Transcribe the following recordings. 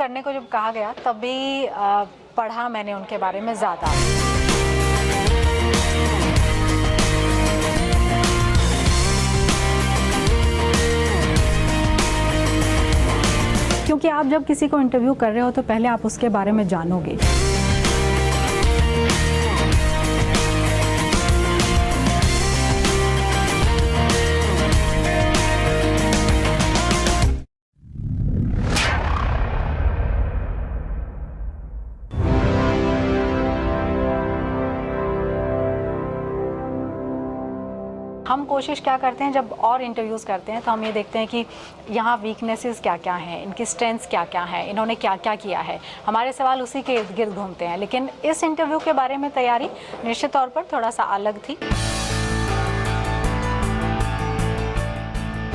करने को जब कहा गया तभी पढ़ा मैंने उनके बारे में ज़्यादा। क्योंकि आप जब किसी को इंटरव्यू कर रहे हो तो पहले आप उसके बारे में जानोगे। हम कोशिश क्या करते हैं जब और इंटरव्यूज़ करते हैं तो हम ये देखते हैं कि यहाँ वीकनेसेस क्या क्या हैं, इनकी स्ट्रेंथ्स क्या क्या हैं, इन्होंने क्या क्या किया है। हमारे सवाल उसी के इर्द गिर्द घूमते हैं। लेकिन इस इंटरव्यू के बारे में तैयारी निश्चित तौर पर थोड़ा सा अलग थी।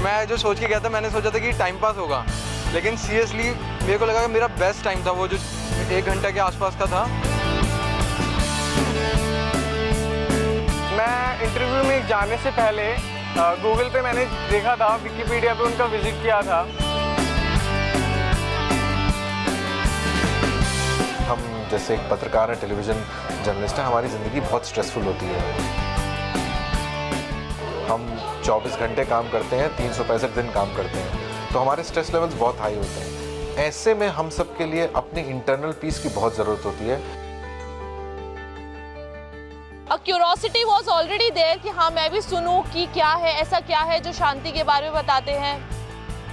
मैं जो सोच के गया था, मैंने सोचा था कि टाइम पास होगा, लेकिन सीरियसली मेरे को लगा कि मेरा बेस्ट टाइम था वो जो 1 घंटे के आसपास का था। मैं इंटरव्यू में जाने से पहले गूगल पे मैंने देखा था, विकिपीडिया पे उनका विजिट किया था। हम जैसे एक पत्रकार है, टेलीविज़न जर्नलिस्ट है, हमारी ज़िंदगी बहुत स्ट्रेसफुल होती है। हम 24 घंटे काम करते हैं, 365 दिन काम करते हैं, तो हमारे स्ट्रेस लेवल्स बहुत हाई होते हैं। ऐसे में हम सब के लिए अपनी इंटरनल पीस की बहुत ज़रूरत होती है। A curiosity was already there कि हाँ मैं भी सुनूं कि क्या है, ऐसा क्या है जो शांति के बारे में बताते हैं।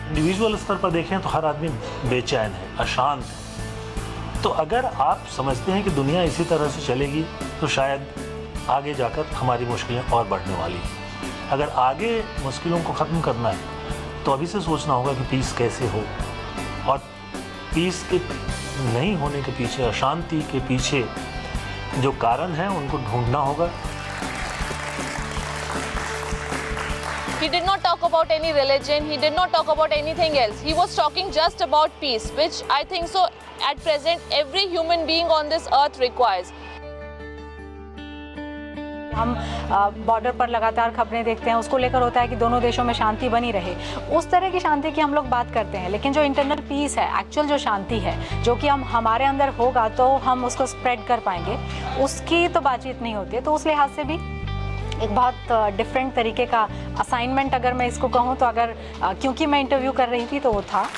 इंडिविजुअल स्तर पर देखें तो हर आदमी बेचैन है, अशांत है। तो अगर आप समझते हैं कि दुनिया इसी तरह से चलेगी तो शायद आगे जाकर हमारी मुश्किलें और बढ़ने वाली हैं। अगर आगे मुश्किलों को ख़त्म करना है तो अभी से सोचना होगा कि पीस कैसे हो, और पीस के नहीं होने के पीछे, अशांति के पीछे जो कारण है उनको ढूंढना होगा। He did not talk about any religion, he did not talk about anything else. He was talking just about peace, which I think so at present every human being on this earth requires. हम border पर लगातार खबरें देखते हैं, उसको लेकर होता है कि दोनों देशों में शांति बनी रहे। उस तरह की शांति की हम लोग बात करते हैं, लेकिन जो इंटरनल पीस है, एक्चुअल जो शांति है, जो कि हम हमारे अंदर होगा तो हम उसको स्प्रेड कर पाएंगे, उसकी तो बातचीत नहीं होती है। तो उस लिहाज से भी एक बहुत डिफरेंट तरीके का असाइनमेंट अगर मैं इसको कहूँ तो, अगर क्योंकि मैं इंटरव्यू कर रही थी तो वो था।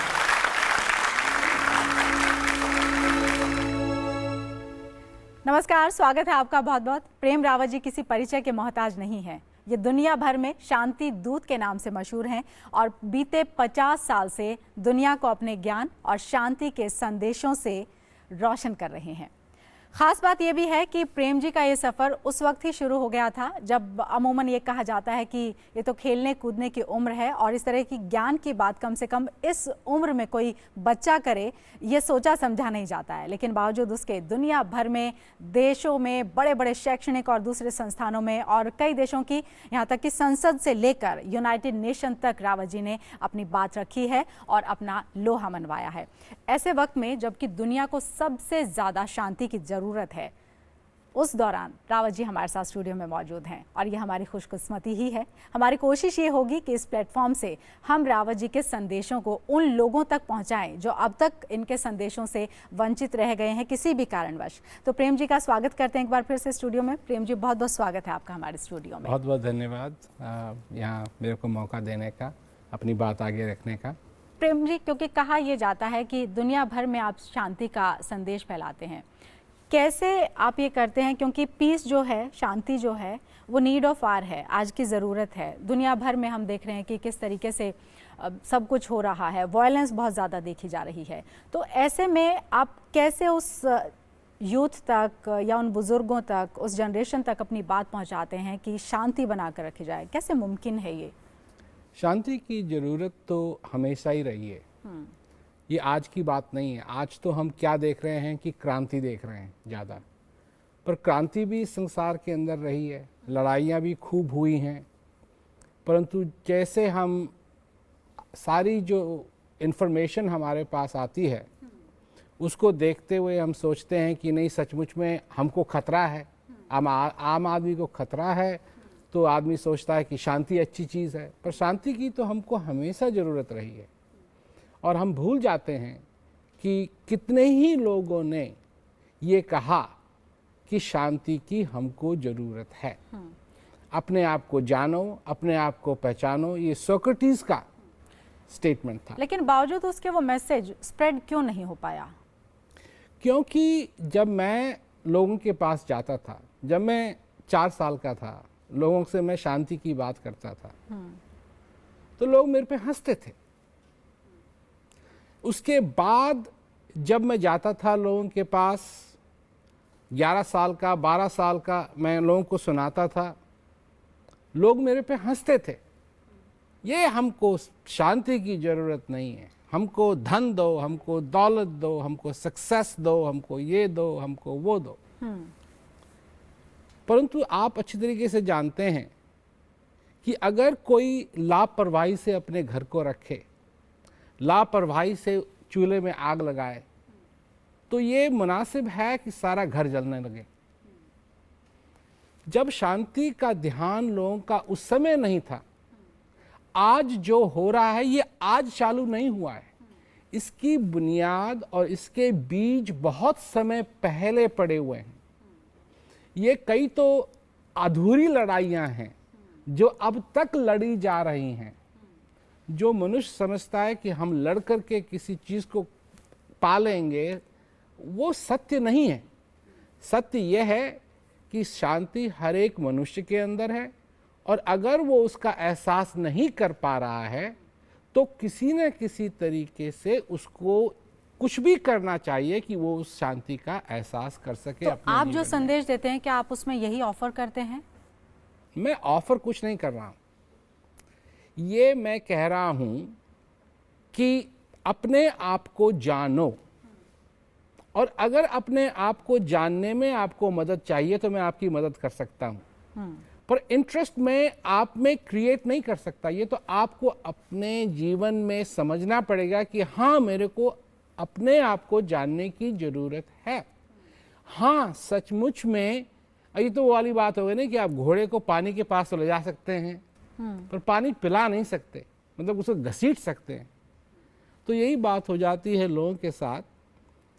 नमस्कार, स्वागत है आपका बहुत बहुत। प्रेम रावत जी किसी परिचय के मोहताज नहीं है। ये दुनिया भर में शांति दूत के नाम से मशहूर हैं और बीते 50 साल से दुनिया को अपने ज्ञान और शांति के संदेशों से रोशन कर रहे हैं। ख़ास बात यह भी है कि प्रेम जी का ये सफ़र उस वक्त ही शुरू हो गया था जब अमूमन ये कहा जाता है कि ये तो खेलने कूदने की उम्र है और इस तरह की ज्ञान की बात कम से कम इस उम्र में कोई बच्चा करे, ये सोचा समझा नहीं जाता है। लेकिन बावजूद उसके दुनिया भर में देशों में बड़े बड़े शैक्षणिक और दूसरे संस्थानों में और कई देशों की, यहाँ तक कि संसद से लेकर यूनाइटेड नेशन तक रावत जी ने अपनी बात रखी है और अपना लोहा मनवाया है। ऐसे वक्त में जबकि दुनिया को सबसे ज़्यादा शांति की ज़रूरत है, उस दौरान रावत जी हमारे साथ स्टूडियो में मौजूद हैं और ये हमारी खुशकिस्मती ही है। हमारी कोशिश ये होगी कि इस प्लेटफॉर्म से हम रावत जी के संदेशों को उन लोगों तक पहुंचाएं जो अब तक इनके संदेशों से वंचित रह गए हैं किसी भी कारणवश। तो प्रेम जी का स्वागत करते हैं एक बार फिर से स्टूडियो में। प्रेम जी, बहुत बहुत स्वागत है आपका हमारे स्टूडियो में। बहुत बहुत धन्यवाद यहाँ मेरे को मौका देने का, अपनी बात आगे रखने का। प्रेम जी, क्योंकि कहा यह जाता है कि दुनिया भर में आप शांति का संदेश फैलाते हैं, कैसे आप ये करते हैं? क्योंकि पीस जो है, शांति जो है, वो नीड ऑफ आवर है, आज की ज़रूरत है। दुनिया भर में हम देख रहे हैं कि किस तरीके से सब कुछ हो रहा है, वायलेंस बहुत ज़्यादा देखी जा रही है। तो ऐसे में आप कैसे उस यूथ तक या उन बुज़ुर्गों तक, उस जनरेशन तक अपनी बात पहुंचाते हैं कि शांति बना कर रखी जाए? कैसे मुमकिन है ये? शांति की ज़रूरत तो हमेशा ही रही है, ये आज की बात नहीं है। आज तो हम क्या देख रहे हैं कि क्रांति देख रहे हैं ज़्यादा, पर क्रांति भी संसार के अंदर रही है, लड़ाइयाँ भी खूब हुई हैं, परंतु जैसे हम सारी जो इन्फॉर्मेशन हमारे पास आती है उसको देखते हुए हम सोचते हैं कि नहीं, सचमुच में हमको खतरा है, आम आदमी को खतरा है, तो आदमी सोचता है कि शांति अच्छी चीज़ है। पर शांति की तो हमको हमेशा ज़रूरत रही है और हम भूल जाते हैं कि कितने ही लोगों ने ये कहा कि शांति की हमको ज़रूरत है। अपने आप को जानो, अपने आप को पहचानो, ये सोक्रेटिस का स्टेटमेंट था। लेकिन बावजूद उसके वो मैसेज स्प्रेड क्यों नहीं हो पाया? क्योंकि जब मैं लोगों के पास जाता था, जब मैं 4 साल का था, लोगों से मैं शांति की बात करता था, तो लोग मेरे पे हंसते थे। उसके बाद जब मैं जाता था लोगों के पास, 11 साल का, 12 साल का, मैं लोगों को सुनाता था, लोग मेरे पे हंसते थे। ये हमको शांति की ज़रूरत नहीं है, हमको धन दो, हमको दौलत दो, हमको सक्सेस दो, हमको ये दो, हमको वो दो। परंतु आप अच्छी तरीके से जानते हैं कि अगर कोई लापरवाही से अपने घर को रखे, लापरवाही से चूल्हे में आग लगाए, तो ये मुनासिब है कि सारा घर जलने लगे। जब शांति का ध्यान लोगों का उस समय नहीं था, आज जो हो रहा है ये आज चालू नहीं हुआ है, इसकी बुनियाद और इसके बीज बहुत समय पहले पड़े हुए हैं। ये कई तो अधूरी लड़ाइयाँ हैं जो अब तक लड़ी जा रही हैं। जो मनुष्य समझता है कि हम लड़ करके किसी चीज़ को पालेंगे, वो सत्य नहीं है। सत्य यह है कि शांति हर एक मनुष्य के अंदर है, और अगर वो उसका एहसास नहीं कर पा रहा है तो किसी न किसी तरीके से उसको कुछ भी करना चाहिए कि वो उस शांति का एहसास कर सके। तो अपने आप जो जीवन में। संदेश देते हैं, क्या आप उसमें यही ऑफर करते हैं? मैं ऑफर कुछ नहीं कर रहा हूं, ये मैं कह रहा हूं कि अपने आप को जानो, और अगर अपने आप को जानने में आपको मदद चाहिए तो मैं आपकी मदद कर सकता हूं, पर इंटरेस्ट में आप में क्रिएट नहीं कर सकता। ये तो आपको अपने जीवन में समझना पड़ेगा कि हाँ, मेरे को अपने आप को जानने की ज़रूरत है। हाँ, सचमुच में ये तो वो वाली बात हो गई ना कि आप घोड़े को पानी के पास तो ले जा सकते हैं, पर पानी पिला नहीं सकते, मतलब उसको घसीट सकते हैं। तो यही बात हो जाती है लोगों के साथ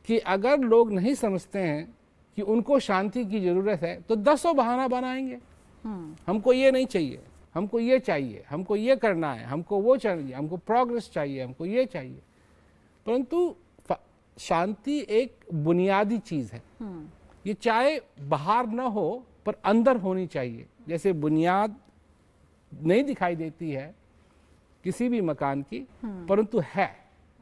कि अगर लोग नहीं समझते हैं कि उनको शांति की ज़रूरत है तो 10 बहाना बनाएंगे। हमको ये नहीं चाहिए, हमको ये चाहिए, हमको ये करना है, हमको वो चाहिए, हमको प्रोग्रेस चाहिए, हमको ये चाहिए। परंतु शांति एक बुनियादी चीज़ है। ये चाहे बाहर न हो पर अंदर होनी चाहिए। जैसे बुनियाद नहीं दिखाई देती है किसी भी मकान की, परंतु है,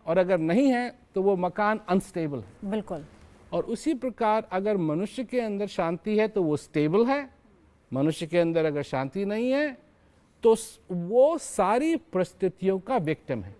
और अगर नहीं है तो वो मकान अनस्टेबल है। बिल्कुल। और उसी प्रकार अगर मनुष्य के अंदर शांति है तो वो स्टेबल है, मनुष्य के अंदर अगर शांति नहीं है तो वो सारी परिस्थितियों का विक्टिम है।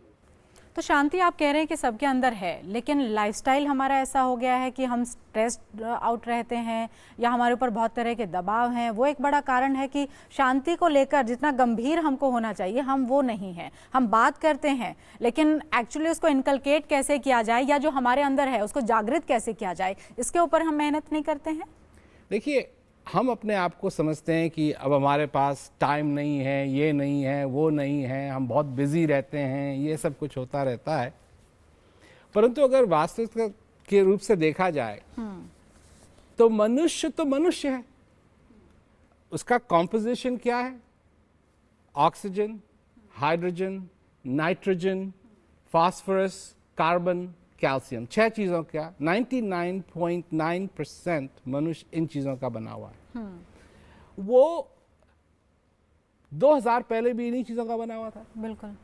तो शांति आप कह रहे हैं कि सबके अंदर है, लेकिन लाइफस्टाइल हमारा ऐसा हो गया है कि हम स्ट्रेस्ड आउट रहते हैं या हमारे ऊपर बहुत तरह के दबाव हैं। वो एक बड़ा कारण है कि शांति को लेकर जितना गंभीर हमको होना चाहिए हम वो नहीं हैं। हम बात करते हैं लेकिन एक्चुअली उसको इनकलकेट कैसे किया जाए या जो हमारे अंदर है उसको जागृत कैसे किया जाए, इसके ऊपर हम मेहनत नहीं करते हैं। देखिए, हम अपने आप को समझते हैं कि अब हमारे पास टाइम नहीं है, ये नहीं है, वो नहीं है, हम बहुत बिजी रहते हैं, ये सब कुछ होता रहता है। परंतु अगर वास्तविक के रूप से देखा जाए तो मनुष्य है। उसका कॉम्पोजिशन क्या है? Oxygen, hydrogen, nitrogen, phosphorus, carbon, calcium, 6 चीज़ों का 99.9% मनुष्य इन चीज़ों का बना हुआ है। वो 2000 पहले भी इन्हीं चीज़ों का बना हुआ था। बिल्कुल।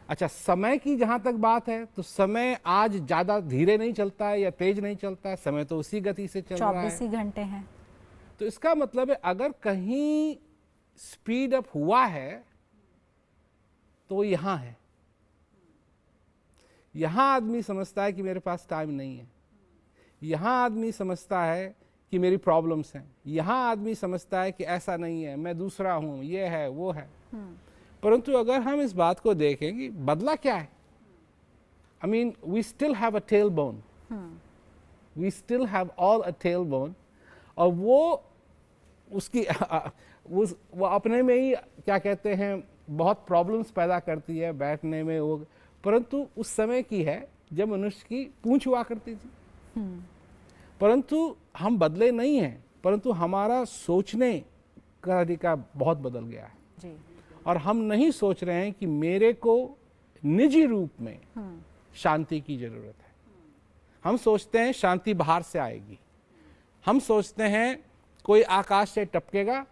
अच्छा, समय की जहाँ तक बात है तो समय आज ज़्यादा धीरे नहीं चलता है या तेज नहीं चलता है, समय तो उसी गति से चल रहा है। 24 ही घंटे हैं। तो इसका मतलब है अगर कहीं स्पीड अप हुआ है तो यहाँ है। यहाँ आदमी समझता है कि मेरे पास टाइम नहीं है, यहाँ आदमी समझता है कि मेरी प्रॉब्लम्स हैं, यहाँ आदमी समझता है कि ऐसा नहीं है, मैं दूसरा हूँ, ये है वो है। परंतु अगर हम इस बात को देखें कि बदला क्या है, I mean we still have a tail bone, we still have all a tail bone, और वो उसकी वो अपने में ही क्या कहते हैं बहुत प्रॉब्लम्स पैदा करती है बैठने में वो, परंतु उस समय की है जब मनुष्य की पूंछ हुआ करती थी। परंतु हम बदले नहीं हैं, परंतु हमारा सोचने का तरीका बहुत बदल गया है जी। और हम नहीं सोच रहे हैं कि मेरे को निजी रूप में शांति की जरूरत है। हम सोचते हैं शांति बाहर से आएगी। हम सोचते हैं कोई आकाश से टपकेगा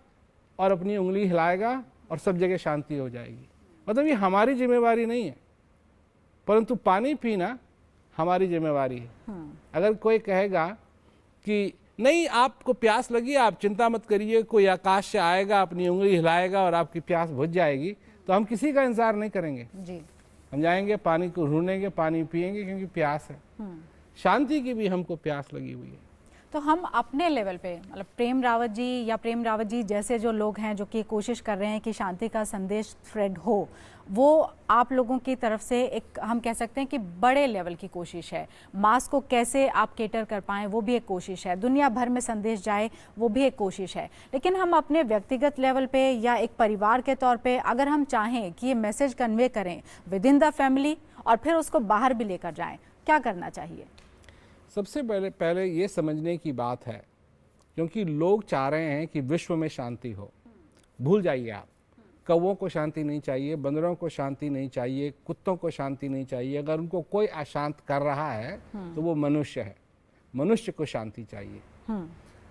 और अपनी उंगली हिलाएगा और सब जगह शांति हो जाएगी। मतलब ये हमारी जिम्मेवारी नहीं है, परंतु पानी पीना हमारी जिम्मेवारी है। अगर कोई कहेगा कि नहीं आपको प्यास लगी, आप चिंता मत करिए, कोई आकाश से आएगा, अपनी उंगली हिलाएगा और आपकी प्यास बुझ जाएगी, तो हम किसी का इंतजार नहीं करेंगे जी। हम जाएंगे, पानी को ढूंढेंगे, पानी पिएंगे, क्योंकि प्यास है। शांति की भी हमको प्यास लगी हुई है। तो हम अपने लेवल पे, मतलब प्रेम रावत जी या प्रेम रावत जी जैसे जो लोग हैं जो कि कोशिश कर रहे हैं कि शांति का संदेश स्प्रेड हो, वो आप लोगों की तरफ से एक हम कह सकते हैं कि बड़े लेवल की कोशिश है। मास को कैसे आप केटर कर पाएँ वो भी एक कोशिश है, दुनिया भर में संदेश जाए वो भी एक कोशिश है। लेकिन हम अपने व्यक्तिगत लेवल पे या एक परिवार के तौर पे अगर हम चाहें कि ये मैसेज कन्वे करें विद इन द फैमिली और फिर उसको बाहर भी लेकर जाएं, क्या करना चाहिए? सबसे पहले ये समझने की बात है, क्योंकि लोग चाह रहे हैं कि विश्व में शांति हो। भूल जाइए आप, कौवों को शांति नहीं चाहिए, बंदरों को शांति नहीं चाहिए, कुत्तों को शांति नहीं चाहिए। अगर उनको कोई अशांत कर रहा है तो वो मनुष्य है। मनुष्य को शांति चाहिए।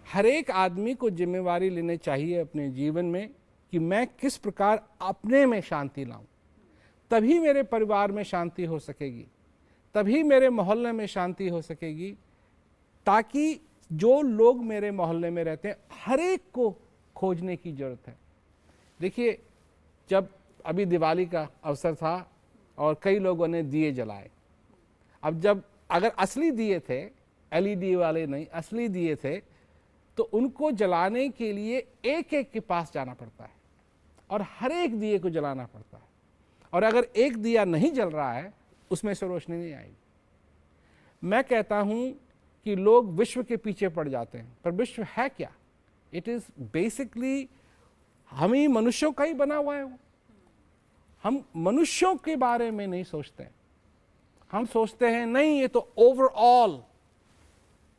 हर एक आदमी को जिम्मेवारी लेनी चाहिए अपने जीवन में कि मैं किस प्रकार अपने में शांति लाऊं। तभी मेरे परिवार में शांति हो सकेगी, तभी मेरे मोहल्ले में शांति हो सकेगी, ताकि जो लोग मेरे मोहल्ले में रहते हैं हर एक को खोजने की ज़रूरत है। देखिए, जब अभी दिवाली का अवसर था और कई लोगों ने दिए जलाए। अब जब अगर असली दिए थे, एलईडी वाले नहीं, असली दिए थे, तो उनको जलाने के लिए एक एक के पास जाना पड़ता है और हर एक दिए को जलाना पड़ता है। और अगर एक दिया नहीं जल रहा है उसमें से रोशनी नहीं आएगी। मैं कहता हूं कि लोग विश्व के पीछे पड़ जाते हैं, पर विश्व है क्या? इट इज बेसिकली हम ही मनुष्यों का ही बना हुआ है। हम मनुष्यों के बारे में नहीं सोचते। हम सोचते हैं नहीं, ये तो ओवरऑल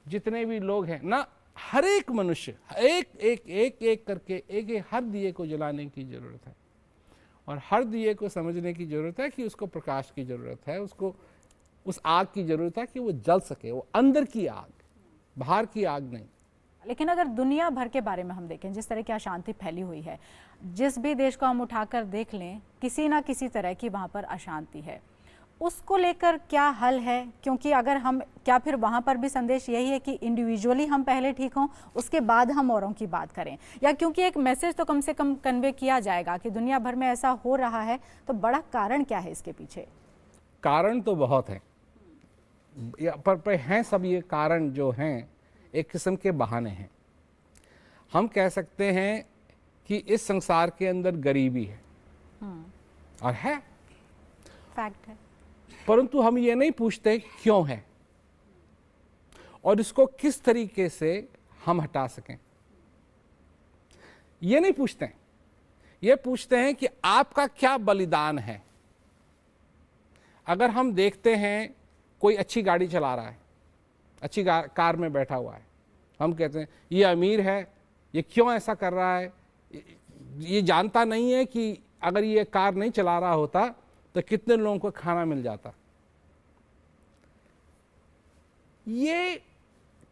जितने भी लोग हैं ना, हर एक मनुष्य एक एक एक एक करके एक एक हर दिए को जलाने की जरूरत है। और हर दिए को समझने की ज़रूरत है कि उसको प्रकाश की ज़रूरत है, उसको उस आग की ज़रूरत है कि वो जल सके। वो अंदर की आग, बाहर की आग नहीं। लेकिन अगर दुनिया भर के बारे में हम देखें, जिस तरह की अशांति फैली हुई है, जिस भी देश को हम उठाकर देख लें, किसी ना किसी तरह की वहाँ पर अशांति है। उसको लेकर क्या हल है? क्योंकि अगर हम, क्या फिर वहाँ पर भी संदेश यही है कि इंडिविजुअली हम पहले ठीक हों, उसके बाद हम औरों की बात करें? या क्योंकि एक मैसेज तो कम से कम कन्वे किया जाएगा कि दुनिया भर में ऐसा हो रहा है, तो बड़ा कारण क्या है इसके पीछे? कारण तो बहुत है, पर हैं सब ये कारण जो हैं एक किस्म के बहाने हैं। हम कह सकते हैं कि इस संसार के अंदर गरीबी है और है, फैक्ट है, परंतु हम ये नहीं पूछते क्यों है और इसको किस तरीके से हम हटा सकें। ये नहीं पूछते हैं, ये पूछते हैं कि आपका क्या बलिदान है। अगर हम देखते हैं कोई अच्छी गाड़ी चला रहा है, अच्छी कार में बैठा हुआ है, हम कहते हैं ये अमीर है, ये क्यों ऐसा कर रहा है, ये जानता नहीं है कि अगर ये कार नहीं चला रहा होता तो कितने लोगों को खाना मिल जाता। ये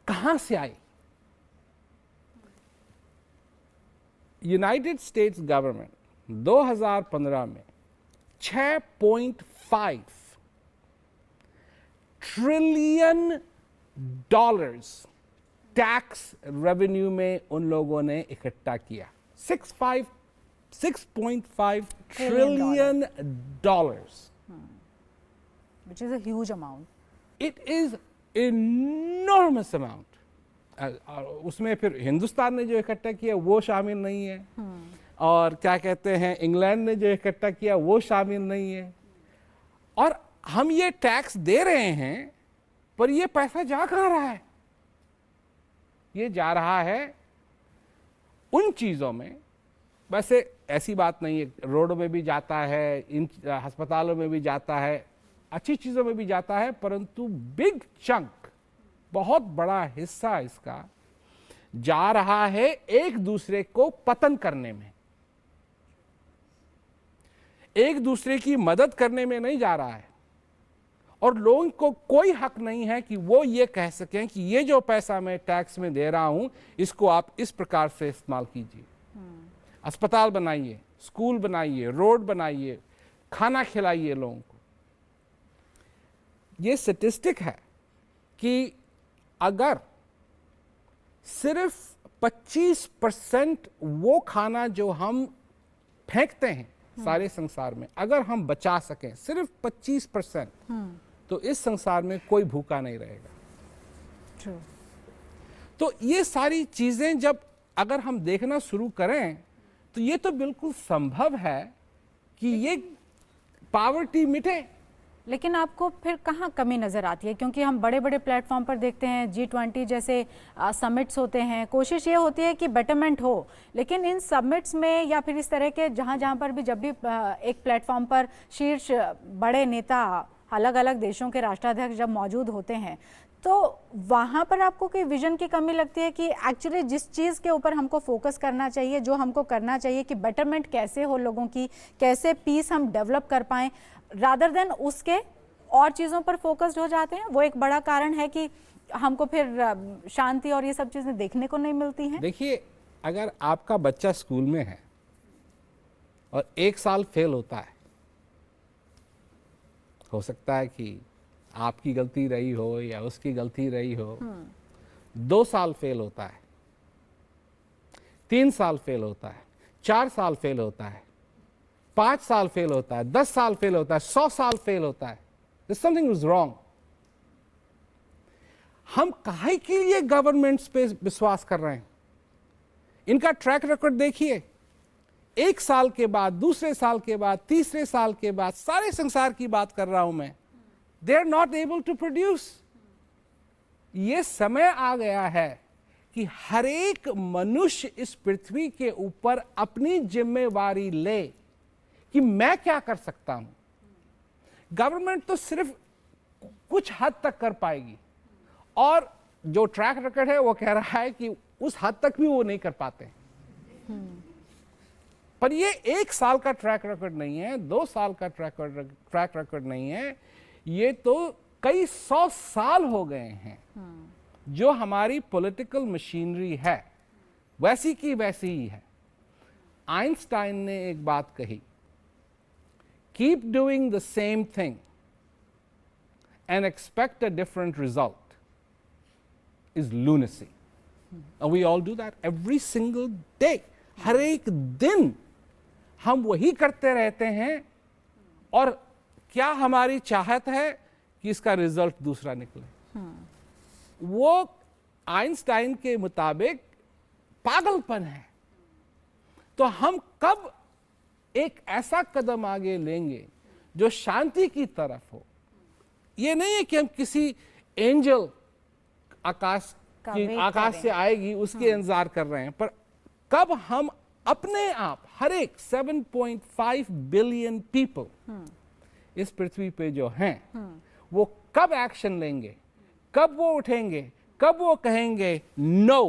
कहां से आई? यूनाइटेड स्टेट्स गवर्नमेंट 2015 में 6.5 ट्रिलियन डॉलर्स टैक्स रेवेन्यू में उन लोगों ने इकट्ठा किया। 6.5 trillion dollars, which is a huge amount. It is enormous amount. उसमें फिर हिंदुस्तान ने जो इकट्ठा किया वो शामिल नहीं है, और क्या कहते हैं इंग्लैंड ने जो इकट्ठा किया वो शामिल नहीं है। और हम ये टैक्स दे रहे हैं, पर ये पैसा जा कहाँ रहा है? ये जा रहा है उन चीज़ों में, वैसे ऐसी बात नहीं है, रोडों में भी जाता है, इन अस्पतालों में भी जाता है, अच्छी चीज़ों में भी जाता है, परंतु बिग चंक, बहुत बड़ा हिस्सा इसका जा रहा है एक दूसरे को पतन करने में, एक दूसरे की मदद करने में नहीं जा रहा है। और लोगों को कोई हक नहीं है कि वो ये कह सकें कि ये जो पैसा मैं टैक्स में दे रहा हूं इसको आप इस प्रकार से इस्तेमाल कीजिए। अस्पताल बनाइए, स्कूल बनाइए, रोड बनाइए, खाना खिलाइए लोगों को। ये स्टैटिस्टिक है कि अगर सिर्फ 25% वो खाना जो हम फेंकते हैं सारे संसार में, अगर हम बचा सकें सिर्फ 25%, तो इस संसार में कोई भूखा नहीं रहेगा। True. तो ये सारी चीजें जब अगर हम देखना शुरू करें तो ये तो बिल्कुल संभव है कि ये पॉवर्टी मिटे। लेकिन आपको फिर कहाँ कमी नज़र आती है? क्योंकि हम बड़े बड़े प्लेटफॉर्म पर देखते हैं, G20 जैसे समिट्स होते हैं, कोशिश ये होती है कि बेटरमेंट हो, लेकिन इन समिट्स में या फिर इस तरह के जहाँ पर भी, जब भी एक प्लेटफॉर्म पर शीर्ष बड़े नेता अलग अलग देशों के राष्ट्राध्यक्ष जब मौजूद होते हैं, तो वहाँ पर आपको कोई विजन की कमी लगती है कि एक्चुअली जिस चीज़ के ऊपर हमको फोकस करना चाहिए, जो हमको करना चाहिए कि बेटरमेंट कैसे हो लोगों की, कैसे पीस हम डेवलप कर पाएँ, रादर देन उसके और चीज़ों पर फोकस्ड हो जाते हैं? वो एक बड़ा कारण है कि हमको फिर शांति और ये सब चीज़ें देखने को नहीं मिलती हैं। देखिए, अगर आपका बच्चा स्कूल में है और 1 साल फेल होता है, हो सकता है कि आपकी गलती रही हो या उसकी गलती रही हो, 2 साल फेल होता है, 3 साल फेल होता है, 4 साल फेल होता है, 5 साल फेल होता है, 10 साल फेल होता है, 100 साल फेल होता है, समथिंग इज रॉन्ग। हम काहे के लिए गवर्नमेंट्स पे विश्वास कर रहे हैं? इनका ट्रैक रिकॉर्ड देखिए, 1 साल के बाद, दूसरे साल के बाद, तीसरे साल के बाद, सारे संसार की बात कर रहा हूं मैं, they are not able to produce. ये समय आ गया है कि हर एक मनुष्य इस पृथ्वी के ऊपर अपनी जिम्मेवारी ले कि मैं क्या कर सकता हूं। गवर्नमेंट तो सिर्फ कुछ हद तक कर पाएगी, और जो ट्रैक रिकॉर्ड है वो कह रहा है कि उस हद तक भी वो नहीं कर पाते। पर ये 1 साल का ट्रैक रिकॉर्ड नहीं है, 2 साल का ट्रैक रिकॉर्ड नहीं है, ये तो कई 100 साल हो गए हैं जो हमारी पॉलिटिकल मशीनरी है वैसी की वैसी ही है। आइंस्टाइन ने एक बात कही, keep doing the same thing and expect a different result is lunacy. And we all do that every single day. हर एक दिन हम वही करते रहते हैं, और क्या हमारी चाहत है कि इसका रिजल्ट दूसरा निकले। वो आइंस्टाइन के मुताबिक पागलपन है। तो हम कब एक ऐसा कदम आगे लेंगे जो शांति की तरफ हो? ये नहीं है कि हम किसी एंजल आकाश से आएगी उसके इंतजार कर रहे हैं, पर कब हम अपने आप, हर एक 7.5 बिलियन पीपल इस पृथ्वी पे जो हैं, वो कब एक्शन लेंगे, कब वो उठेंगे, कब वो कहेंगे नो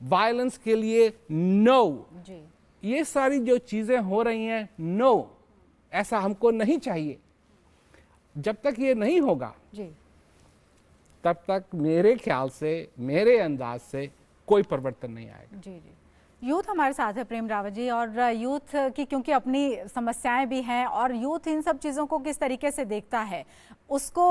वायलेंस के लिए, नो ये सारी जो चीजें हो रही हैं, नो ऐसा हमको नहीं चाहिए। जब तक ये नहीं होगा जी, तब तक मेरे ख्याल से, मेरे अंदाज से कोई परिवर्तन नहीं आएगा। जी जी। यूथ हमारे साथ है प्रेम रावत जी, और यूथ की क्योंकि अपनी समस्याएं भी हैं, और यूथ इन सब चीज़ों को किस तरीके से देखता है उसको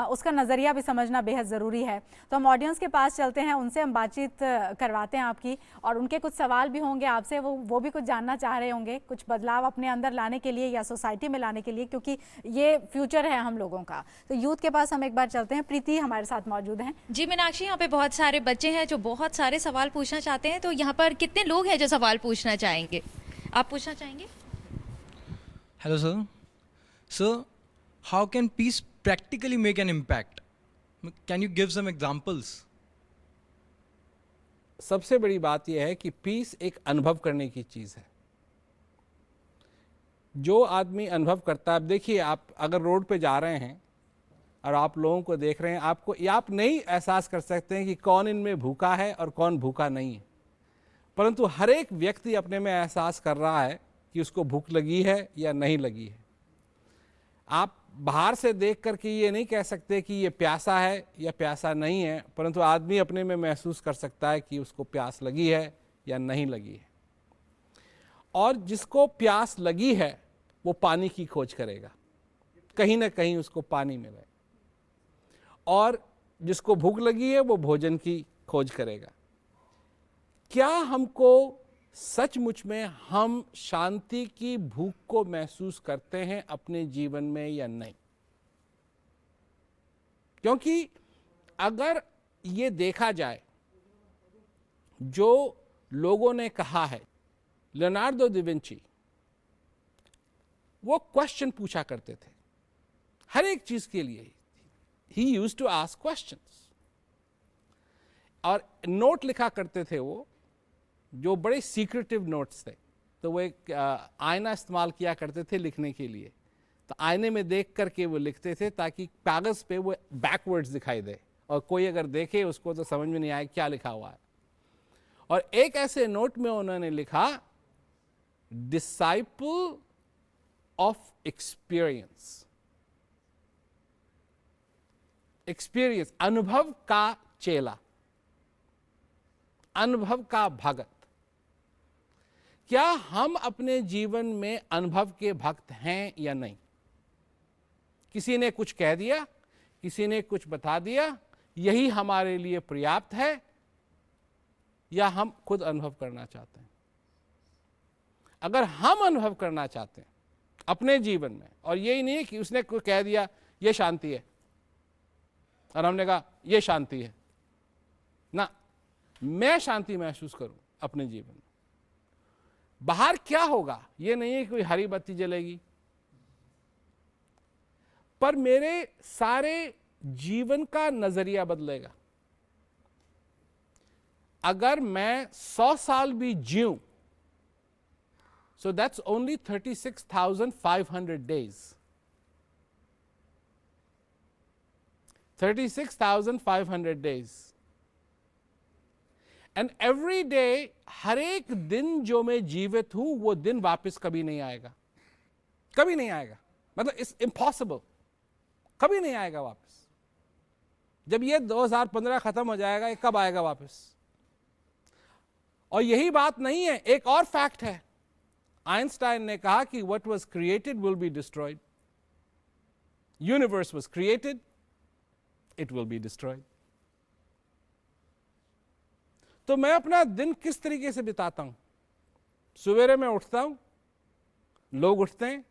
उसका नज़रिया भी समझना बेहद ज़रूरी है। तो हम ऑडियंस के पास चलते हैं, उनसे हम बातचीत करवाते हैं आपकी, और उनके कुछ सवाल भी होंगे आपसे, वो भी कुछ जानना चाह रहे होंगे, कुछ बदलाव अपने अंदर लाने के लिए या सोसाइटी में लाने के लिए, क्योंकि ये फ्यूचर है हम लोगों का। तो यूथ के पास हम एक बार चलते हैं। प्रीति हमारे साथ मौजूद हैं। जी मीनाक्षी, यहाँ पे बहुत सारे बच्चे हैं जो बहुत सारे सवाल पूछना चाहते हैं, तो यहाँ पर कितने लोग हैं जो सवाल पूछना चाहेंगे? आप पूछना चाहेंगे? Hello, sir. Sir, how can peace practically make an impact? Can you give some examples? सबसे बड़ी बात यह है कि पीस एक अनुभव करने की चीज़ है। जो आदमी अनुभव करता है, अब देखिए, आप अगर रोड पे जा रहे हैं और आप लोगों को देख रहे हैं, आपको आप नहीं एहसास कर सकते हैं कि कौन इनमें भूखा है और कौन भूखा नहीं है, परंतु हर एक व्यक्ति अपने में एहसास कर रहा है कि उसको भूख लगी है या नहीं लगी है। आप बाहर से देख करके ये नहीं कह सकते कि ये प्यासा है या प्यासा नहीं है, परंतु आदमी अपने में महसूस कर सकता है कि उसको प्यास लगी है या नहीं लगी है। और जिसको प्यास लगी है वो पानी की खोज करेगा, कहीं ना कहीं उसको पानी मिले, और जिसको भूख लगी है वो भोजन की खोज करेगा। क्या हमको सचमुच में हम शांति की भूख को महसूस करते हैं अपने जीवन में या नहीं? क्योंकि अगर ये देखा जाए, जो लोगों ने कहा है, लियोनार्डो दा विंची वो क्वेश्चन पूछा करते थे हर एक चीज के लिए। He used to ask questions और नोट लिखा करते थे वो, जो बड़े सीक्रेटिव नोट्स थे। तो वो एक आईना इस्तेमाल किया करते थे लिखने के लिए, तो आईने में देख करके वो लिखते थे ताकि कागज़ पे वो बैकवर्ड्स दिखाई दे और कोई अगर देखे उसको तो समझ में नहीं आए क्या लिखा हुआ है। और एक ऐसे नोट में उन्होंने लिखा, डिसाइपल ऑफ एक्सपीरियंस। एक्सपीरियंस, अनुभव का चेला, अनुभव का भगत। क्या हम अपने जीवन में अनुभव के भक्त हैं या नहीं? किसी ने कुछ कह दिया, किसी ने कुछ बता दिया, यही हमारे लिए पर्याप्त है, या हम खुद अनुभव करना चाहते हैं? अगर हम अनुभव करना चाहते हैं अपने जीवन में, और यही नहीं कि उसने कुछ कह दिया ये शांति है और हमने कहा ये शांति है ना, मैं शांति महसूस करूं अपने जीवन में। बाहर क्या होगा ये नहीं है कि कोई हरी बत्ती जलेगी, पर मेरे सारे जीवन का नजरिया बदलेगा। अगर मैं 100 साल भी जीऊं, so that's only 36,500 days. 36,500 days. And every day, हर एक दिन जो मैं जीवित हूं वो दिन वापस कभी नहीं आएगा, कभी नहीं आएगा। मतलब इट्स इम्पॉसिबल, कभी नहीं आएगा वापस। जब ये 2015 खत्म हो जाएगा, ये कब आएगा वापस? और यही बात नहीं है, एक और फैक्ट है। आइंस्टाइन ने कहा कि what was created will be destroyed. Universe was created, it will be destroyed. तो मैं अपना दिन किस तरीके से बिताता हूं? सवेरे मैं उठता हूं, लोग उठते हैं।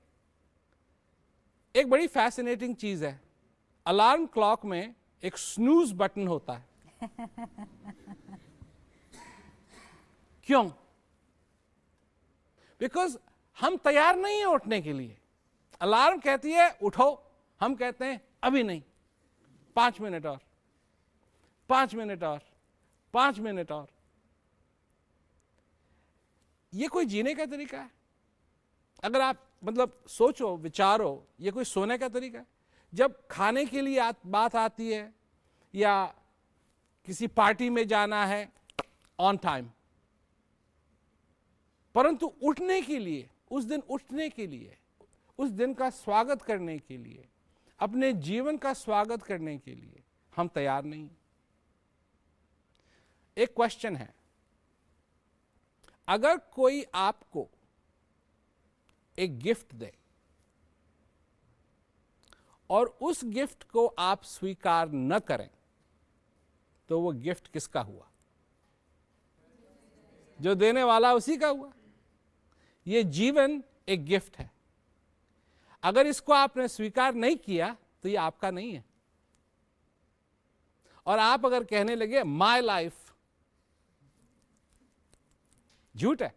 एक बड़ी फैसिनेटिंग चीज है, अलार्म क्लॉक में एक स्नूज बटन होता है। क्यों? बिकॉज हम तैयार नहीं है उठने के लिए। अलार्म कहती है उठो, हम कहते हैं अभी नहीं, 5 मिनट और, 5 मिनट और, 5 मिनट और। ये कोई जीने का तरीका है? अगर आप मतलब सोचो, विचारो, ये कोई सोने का तरीका है? जब खाने के लिए बात आती है या किसी पार्टी में जाना है, ऑन टाइम, परंतु उठने के लिए, उस दिन उठने के लिए, उस दिन का स्वागत करने के लिए, अपने जीवन का स्वागत करने के लिए हम तैयार नहीं। एक क्वेश्चन है, अगर कोई आपको एक गिफ्ट दे और उस गिफ्ट को आप स्वीकार न करें, तो वो गिफ्ट किसका हुआ? जो देने वाला उसी का हुआ। ये जीवन एक गिफ्ट है। अगर इसको आपने स्वीकार नहीं किया तो ये आपका नहीं है। और आप अगर कहने लगे माय लाइफ, झूठ है।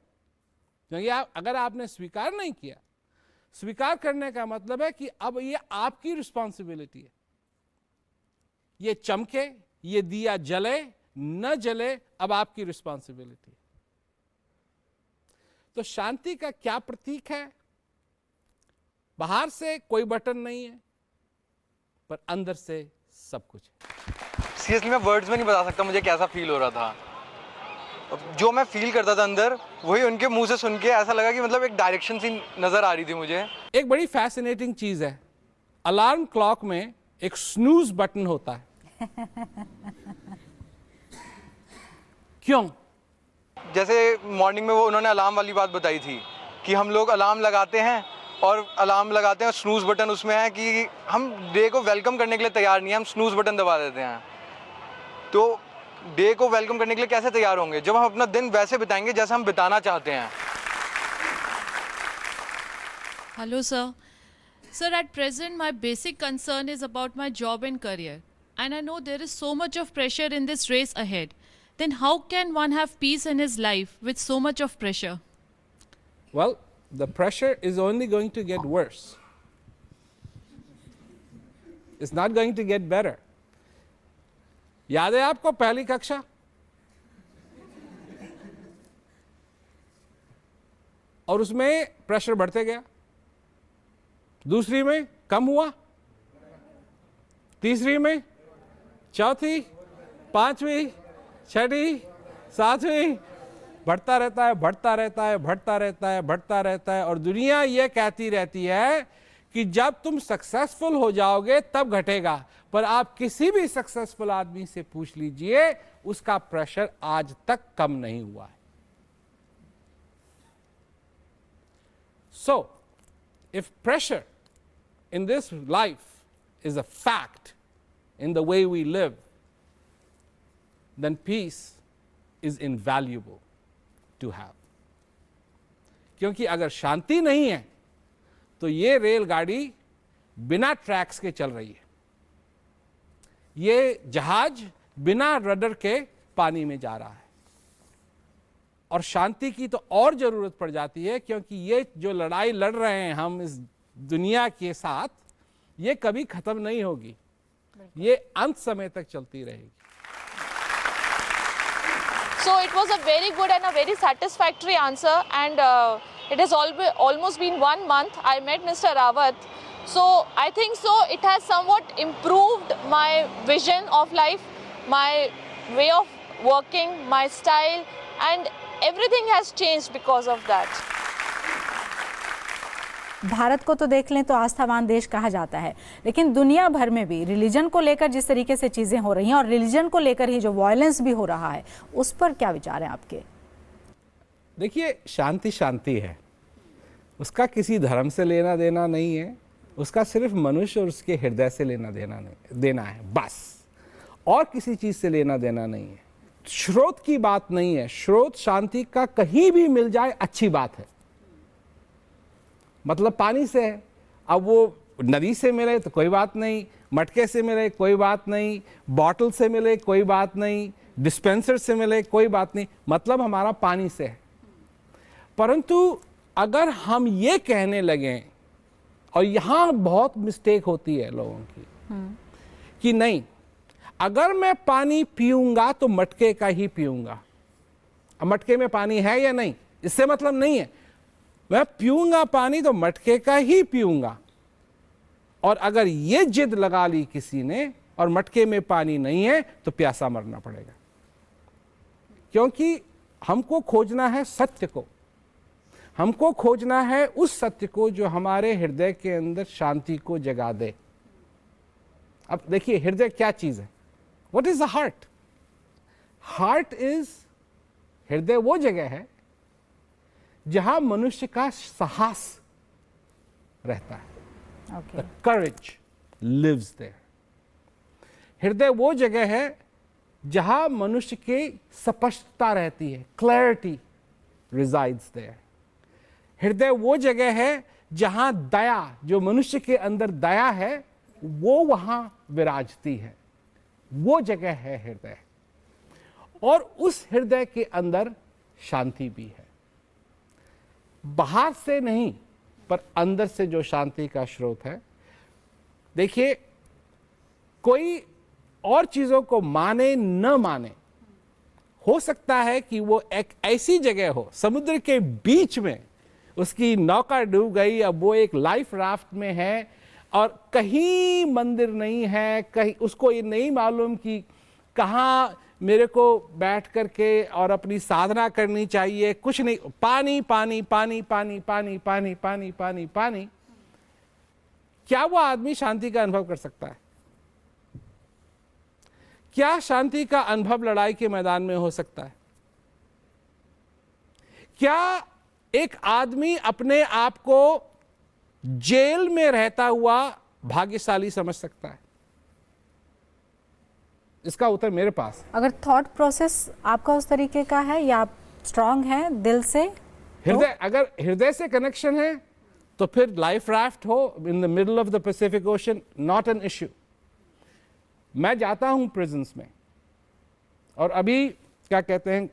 क्योंकि अगर आपने स्वीकार नहीं किया, स्वीकार करने का मतलब है कि अब ये आपकी रिस्पॉन्सिबिलिटी है। ये चमके, ये दिया जले न जले, अब आपकी रिस्पॉन्सिबिलिटी है। तो शांति का क्या प्रतीक है? बाहर से कोई बटन नहीं है, पर अंदर से सब कुछ है। सीरियसली मैं वर्ड्स में नहीं बता सकता मुझे कैसा फील हो रहा था। जो मैं फील करता था अंदर, वही उनके मुंह से सुन के ऐसा लगा कि मतलब एक डायरेक्शन सी नज़र आ रही थी मुझे। एक बड़ी फैसिनेटिंग चीज़ है, अलार्म क्लॉक में एक स्नूज बटन होता है। क्यों? जैसे मॉर्निंग में वो उन्होंने अलार्म वाली बात बताई थी कि हम लोग अलार्म लगाते हैं और अलार्म लगाते हैं, स्नूज बटन उसमें है कि हम डे को वेलकम करने के लिए तैयार नहीं हैं, हम स्नूज बटन दबा देते हैं। तो डे को वेलकम करने के लिए कैसे तैयार होंगे जब हम अपना दिन वैसे बिताएंगे जैसे हम बिताना चाहते हैं। Hello, sir. Sir, at present, my basic concern is about my job and career. And I know there is so much of pressure in this race ahead. Then how can one have peace in his life with so much of pressure? Well, the pressure is only going to get worse. It's not going to get better. याद है आपको पहली कक्षा? और उसमें pressure बढ़ते गया, दूसरी में कम हुआ, तीसरी में, चौथी, पांचवी, छठी, सातवीं, बढ़ता रहता है, बढ़ता रहता है, बढ़ता रहता है, बढ़ता रहता है। और दुनिया ये कहती रहती है कि जब तुम सक्सेसफुल हो जाओगे तब घटेगा, पर आप किसी भी सक्सेसफुल आदमी से पूछ लीजिए, उसका प्रेशर आज तक कम नहीं हुआ है। So, if pressure in this life is a fact in the way we live, then peace is invaluable to have. क्योंकि अगर शांति नहीं है तो ये रेलगाड़ी बिना ट्रैक्स के चल रही है, ये जहाज बिना रडर के पानी में जा रहा है। और शांति की तो और जरूरत पड़ जाती है, क्योंकि ये जो लड़ाई लड़ रहे हैं हम इस दुनिया के साथ, ये कभी खत्म नहीं होगी, ये अंत समय तक चलती रहेगी। So it was a very good and a very satisfactory answer, and it has almost been 1 month. I met Mr. Rawat, so I think so it has somewhat improved my vision of life, my way of working, my style, and everything has changed because of that. Bharat को तो देख लें तो आस्थावान देश कहा जाता है, लेकिन दुनिया भर में भी रिलीजन को लेकर जिस तरीके से चीज़ें हो रही हैं और रिलीजन को लेकर ही जो वायलेंस भी हो रहा है, उस पर क्या विचार हैं आपके? देखिए, शांति शांति है, उसका किसी धर्म से लेना देना नहीं है, उसका सिर्फ मनुष्य और उसके हृदय से लेना देना है बस, और किसी चीज़ से लेना देना नहीं है। स्रोत की बात नहीं है, स्रोत शांति का कहीं भी मिल जाए अच्छी बात है। मतलब पानी से है, अब वो नदी से मिले तो कोई बात नहीं, मटके से मिले कोई बात नहीं, बॉटल से मिले कोई बात नहीं, डिस्पेंसर से मिले कोई बात नहीं, मतलब हमारा पानी से है। परंतु अगर हम ये कहने लगें, और यहाँ बहुत मिस्टेक होती है लोगों की, कि नहीं, अगर मैं पानी पीऊंगा तो मटके का ही पीऊंगा। अब मटके में पानी है या नहीं, इससे मतलब नहीं है, मैं पीऊंगा पानी तो मटके का ही पीऊंगा। और अगर ये जिद लगा ली किसी ने और मटके में पानी नहीं है तो प्यासा मरना पड़ेगा, क्योंकि हमको खोजना है सत्य को, हमको खोजना है उस सत्य को जो हमारे हृदय के अंदर शांति को जगा दे। अब देखिए, हृदय क्या चीज है? What is the heart? Heart is, हृदय वो जगह है जहां मनुष्य का साहस रहता है। The courage lives there. हृदय वो जगह है जहां मनुष्य की स्पष्टता रहती है, clarity resides there. हृदय वो जगह है जहां दया, जो मनुष्य के अंदर दया है, वो वहां विराजती है, वो जगह है हृदय। और उस हृदय के अंदर शांति भी है, बाहर से नहीं पर अंदर से जो शांति का स्रोत है। देखिए, कोई और चीजों को माने न माने, हो सकता है कि वो एक ऐसी जगह हो, समुद्र के बीच में उसकी नौका डूब गई, अब वो एक लाइफ राफ्ट में है, और कहीं मंदिर नहीं है, कहीं उसको ये नहीं मालूम कि कहाँ मेरे को बैठ करके और अपनी साधना करनी चाहिए, कुछ नहीं, पानी पानी पानी पानी पानी पानी पानी पानी पानी, क्या वो आदमी शांति का अनुभव कर सकता है? क्या शांति का अनुभव लड़ाई के मैदान में हो सकता है? क्या एक आदमी अपने आप को जेल में रहता हुआ भाग्यशाली समझ सकता है? इसका उत्तर मेरे पास। अगर थॉट प्रोसेस आपका उस तरीके का है या आप स्ट्रांग हैं दिल से, हृदय, अगर हृदय से कनेक्शन है तो फिर लाइफ राफ्ट हो in the middle of the Pacific ocean, not an issue. मैं जाता हूं प्रिजन्स में, और अभी क्या कहते हैं,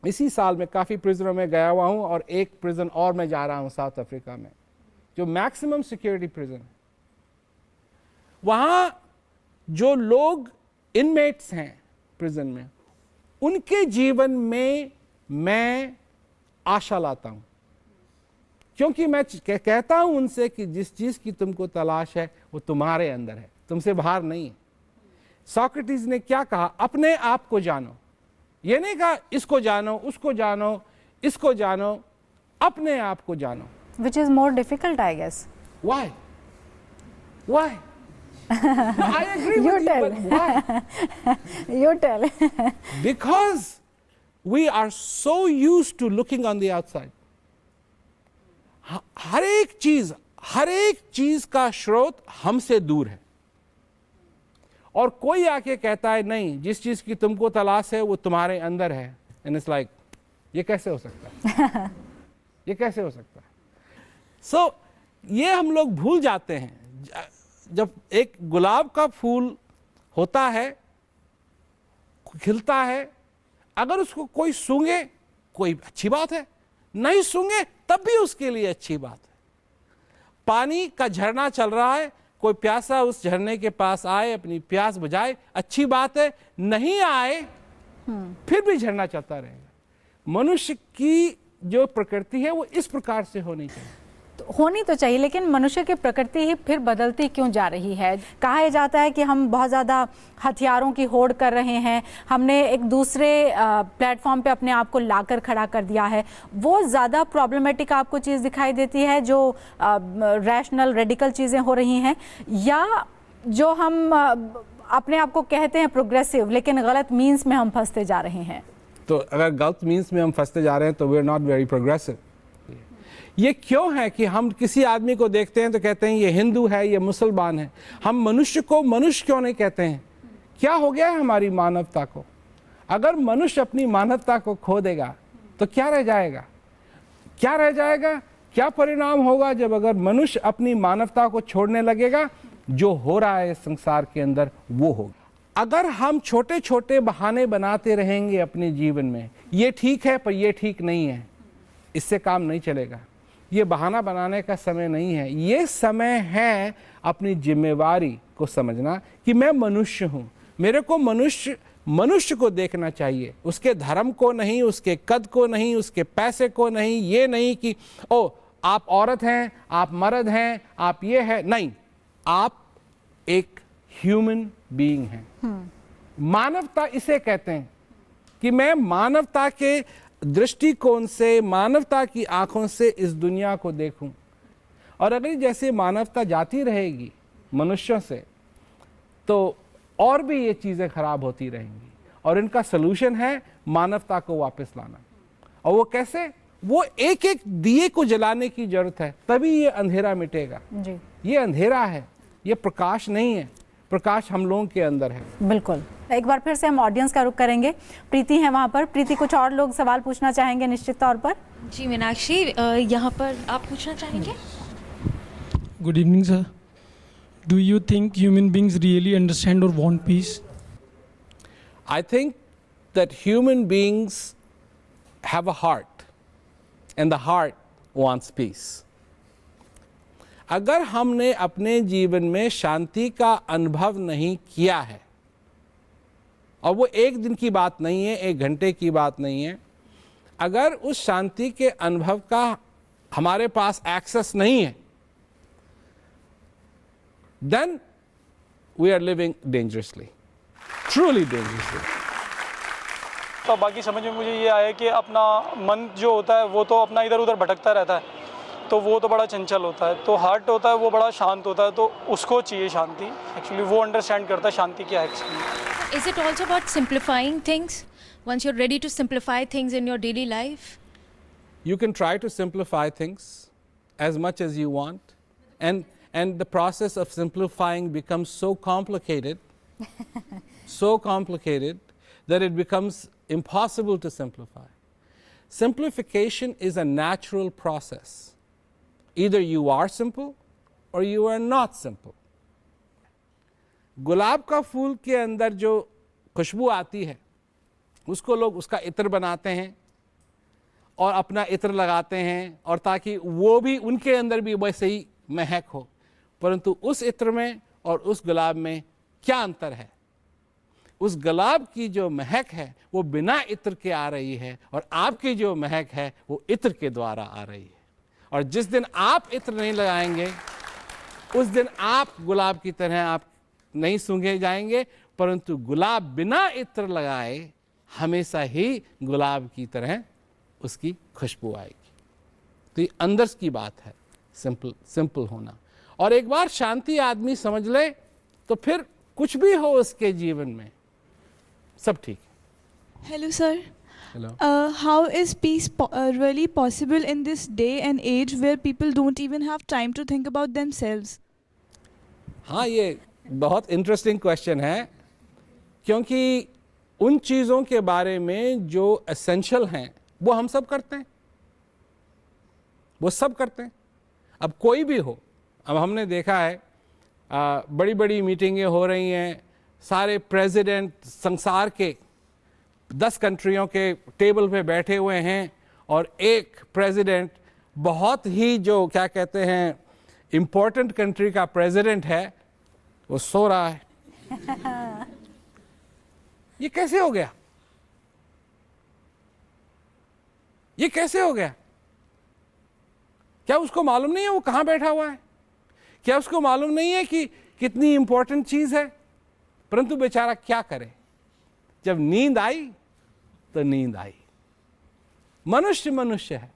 इसी साल में काफ़ी प्रिजनों में गया हुआ हूं, और एक प्रिजन और मैं जा रहा हूं साउथ अफ्रीका में, जो मैक्सिमम सिक्योरिटी प्रिजन है। वहां जो लोग इनमेट्स हैं प्रिजन में, उनके जीवन में मैं आशा लाता हूं, क्योंकि मैं कहता हूं उनसे कि जिस चीज़ की तुमको तलाश है वो तुम्हारे अंदर है, तुमसे बाहर नहीं है। सोक्रेटिस ने क्या कहा? अपने आप को जानो। ये नहीं कहा इसको जानो, उसको जानो, इसको जानो, अपने आप को जानो। which is more difficult, I guess. Why? Why? I agree You with tell. you, but why? You tell. Because we are so used to looking on the outside. हर एक चीज का स्रोत हमसे दूर है, और कोई आके कहता है नहीं, जिस चीज की तुमको तलाश है वो तुम्हारे अंदर है। एंड इट्स लाइक, ये कैसे हो सकता है? ये कैसे हो सकता है? सो ये हम लोग भूल जाते हैं। जब एक गुलाब का फूल होता है, खिलता है, अगर उसको कोई सूंघे कोई अच्छी बात है, नहीं सूंघे तब भी उसके लिए अच्छी बात है। पानी का झरना चल रहा है, कोई प्यासा उस झरने के पास आए, अपनी प्यास बुझाए, अच्छी बात है। नहीं आए फिर भी झरना चलता रहेगा। मनुष्य की जो प्रकृति है वो इस प्रकार से होनी चाहिए। होनी तो चाहिए, लेकिन मनुष्य की प्रकृति ही फिर बदलती क्यों जा रही है? कहा जाता है कि हम बहुत ज़्यादा हथियारों की होड़ कर रहे हैं, हमने एक दूसरे प्लेटफॉर्म पे अपने आप को लाकर खड़ा कर दिया है। वो ज़्यादा प्रॉब्लमेटिक आपको चीज़ दिखाई देती है जो रैशनल रेडिकल चीज़ें हो रही हैं, या जो हम अपने आप को कहते हैं प्रोग्रेसिव, लेकिन गलत मीन्स में हम फंसते जा रहे हैं? तो अगर गलत मीन्स में हम फंसते जा रहे हैं तो we are not very progressive. ये क्यों है कि हम किसी आदमी को देखते हैं तो कहते हैं ये हिंदू है, ये मुसलमान है। हम मनुष्य को मनुष्य क्यों नहीं कहते हैं? क्या हो गया है हमारी मानवता को? अगर मनुष्य अपनी मानवता को खो देगा तो क्या रह जाएगा? क्या रह जाएगा? क्या परिणाम होगा जब अगर मनुष्य अपनी मानवता को छोड़ने लगेगा? जो हो रहा है संसार के अंदर वो होगा। अगर हम छोटे छोटे बहाने बनाते रहेंगे अपने जीवन में, ये ठीक है पर ये ठीक नहीं है, इससे काम नहीं चलेगा। ये बहाना बनाने का समय नहीं है, ये समय है अपनी जिम्मेवारी को समझना कि मैं मनुष्य हूँ। मेरे को मनुष्य को देखना चाहिए, उसके धर्म को नहीं, उसके कद को नहीं, उसके पैसे को नहीं। ये नहीं कि ओ आप औरत हैं, आप मर्द हैं, आप ये है, नहीं, आप एक ह्यूमन बीइंग हैं। मानवता इसे कहते हैं कि मैं मानवता के दृष्टिकोण से, मानवता की आंखों से इस दुनिया को देखूं। और अगर जैसे मानवता जाती रहेगी मनुष्यों से तो और भी ये चीज़ें खराब होती रहेंगी, और इनका सलूशन है मानवता को वापस लाना। और वो कैसे? वो एक एक दिए को जलाने की जरूरत है, तभी ये अंधेरा मिटेगा जी। ये अंधेरा है, ये प्रकाश नहीं है। प्रकाश हम लोगों के अंदर है। बिल्कुल। एक बार फिर से हम ऑडियंस का रुख करेंगे। प्रीति है वहाँ पर। प्रीति, कुछ और लोग सवाल पूछना चाहेंगे निश्चित तौर पर? जी मीनाक्षी, यहाँ पर आप पूछना चाहेंगे? Good evening, sir. Do you think human beings really understand or want peace? I think that human beings have a heart, and the heart wants peace. अगर हमने अपने जीवन में शांति का अनुभव नहीं किया है, और वो एक दिन की बात नहीं है, एक घंटे की बात नहीं है, अगर उस शांति के अनुभव का हमारे पास एक्सेस नहीं है then we are living dangerously, truly dangerously. तो बाकी समझ में मुझे ये आया कि अपना मन जो होता है वो तो अपना इधर उधर भटकता रहता है, तो वो तो बड़ा चंचल होता है, तो हार्ट होता है वो बड़ा शांत होता है, तो उसको चाहिए शांति. एक्चुअली वो अंडरस्टैंड करता है शांति क्या है actually. Is it also about simplifying things? Once you're ready to simplify things in your daily life? You can try to simplify things as much as you want, and the process of simplifying becomes so complicated that it becomes impossible to simplify. Simplification is a natural process. Either you are simple or you are not simple. गुलाब का फूल के अंदर जो खुशबू आती है उसको लोग उसका इत्र बनाते हैं और अपना इत्र लगाते हैं, और ताकि वो भी उनके अंदर भी वैसे ही महक हो. परंतु उस इत्र में और उस गुलाब में क्या अंतर है? उस गुलाब की जो महक है वो बिना इत्र के आ रही है, और आपकी जो महक है वो इत्र के द्वारा आ रही है. और जिस दिन आप इत्र नहीं लगाएंगे उस दिन आप गुलाब की तरह आप नहीं सूंघे जाएंगे, परंतु गुलाब बिना इत्र लगाए हमेशा ही गुलाब की तरह उसकी खुशबू आएगी. तो ये अंदर की बात है, सिंपल होना. और एक बार शांति आदमी समझ ले तो फिर कुछ भी हो उसके जीवन में सब ठीक है. Hello sir. Hello. How is peace really possible in this day and age where people don't even have time to think about themselves? हाँ, ये बहुत इंटरेस्टिंग क्वेश्चन है, क्योंकि उन चीज़ों के बारे में जो एसेंशियल हैं वो हम सब करते हैं, वो सब करते हैं. अब कोई भी हो, अब हमने देखा है बड़ी बड़ी मीटिंगें हो रही हैं, सारे प्रेसिडेंट संसार के 10 कंट्रियों के टेबल पे बैठे हुए हैं, और एक प्रेसिडेंट बहुत ही जो क्या कहते हैं इम्पोर्टेंट कंट्री का प्रेसिडेंट है वो सो रहा है. ये कैसे हो गया? ये कैसे हो गया? क्या उसको मालूम नहीं है वो कहाँ बैठा हुआ है? क्या उसको मालूम नहीं है कि कितनी इंपॉर्टेंट चीज है? परंतु बेचारा क्या करे, जब नींद आई तो नींद आई. मनुष्य मनुष्य है.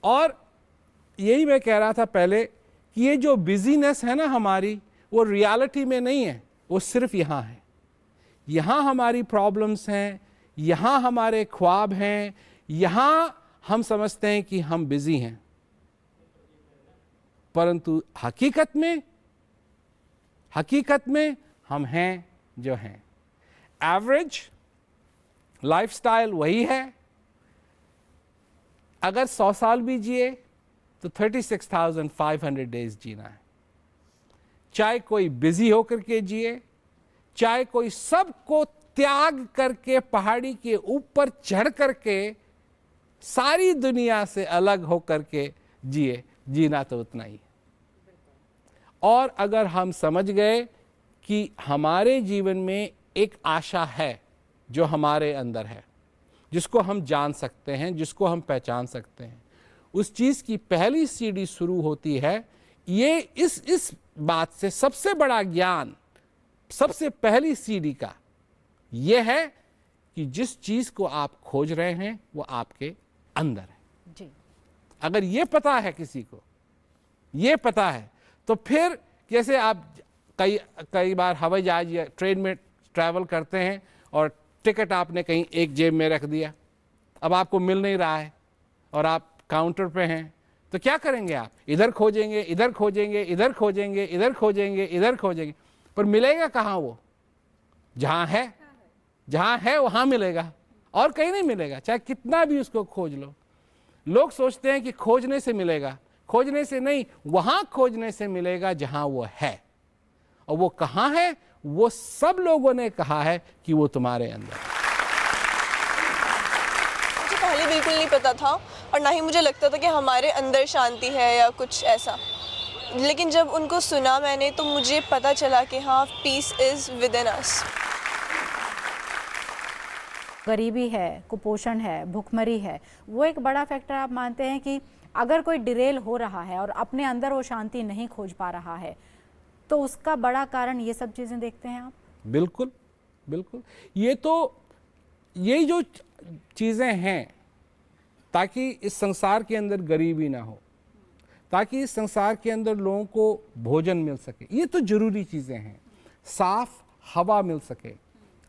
और यही मैं कह रहा था पहले कि ये जो बिजीनेस है ना हमारी, वो रियलिटी में नहीं है, वो सिर्फ यहाँ है. यहाँ हमारी प्रॉब्लम्स हैं, यहाँ हमारे ख्वाब हैं, यहाँ हम समझते हैं कि हम बिजी हैं, परंतु हकीकत में हम हैं जो हैं. एवरेज लाइफस्टाइल वही है. अगर 100 साल भी जिए तो 36,500 डेज जीना है. चाहे कोई बिजी होकर के जिए, चाहे कोई सबको त्याग करके पहाड़ी के ऊपर चढ़ करके सारी दुनिया से अलग होकर के जिए, जीना तो उतना ही. और अगर हम समझ गए कि हमारे जीवन में एक आशा है जो हमारे अंदर है, जिसको हम जान सकते हैं, जिसको हम पहचान सकते हैं, उस चीज़ की पहली सीढ़ी शुरू होती है. ये इस बात से सबसे बड़ा ज्ञान, सबसे पहली सीढ़ी का ये है कि जिस चीज़ को आप खोज रहे हैं वो आपके अंदर है. जी. अगर ये पता है, किसी को ये पता है, तो फिर जैसे आप कई बार हवाई जहाज या ट्रेन में ट्रैवल करते हैं और टिकट आपने कहीं एक जेब में रख दिया, अब आपको मिल नहीं रहा है और आप काउंटर पे हैं, तो क्या करेंगे आप? इधर खोजेंगे, इधर खोजेंगे, इधर खोजेंगे, इधर खोजेंगे, इधर खोजेंगे, पर मिलेगा कहाँ? वो जहाँ है वहाँ मिलेगा, और कहीं नहीं मिलेगा, चाहे कितना भी उसको खोज लो. लोग सोचते हैं कि खोजने से मिलेगा, खोजने से नहीं, वहाँ खोजने से मिलेगा जहाँ वो है. और वो कहाँ है? वो सब लोगों ने कहा है कि वो तुम्हारे अंदर है. मुझे पहले बिल्कुल नहीं पता था, और ना ही मुझे लगता था कि हमारे अंदर शांति है या कुछ ऐसा. लेकिन जब उनको सुना मैंने तो मुझे पता चला कि हाँ, पीस इज़ विद इन अस. गरीबी है, कुपोषण है, भूखमरी है, वो एक बड़ा फैक्टर आप मानते हैं कि अगर कोई डिरेल हो रहा है और अपने अंदर वो शांति नहीं खोज पा रहा है, तो उसका बड़ा कारण ये सब चीज़ें देखते हैं आप? बिल्कुल बिल्कुल, ये जो चीज़ें हैं, ताकि इस संसार के अंदर गरीबी ना हो, ताकि इस संसार के अंदर लोगों को भोजन मिल सके, ये तो ज़रूरी चीज़ें हैं। साफ हवा मिल सके,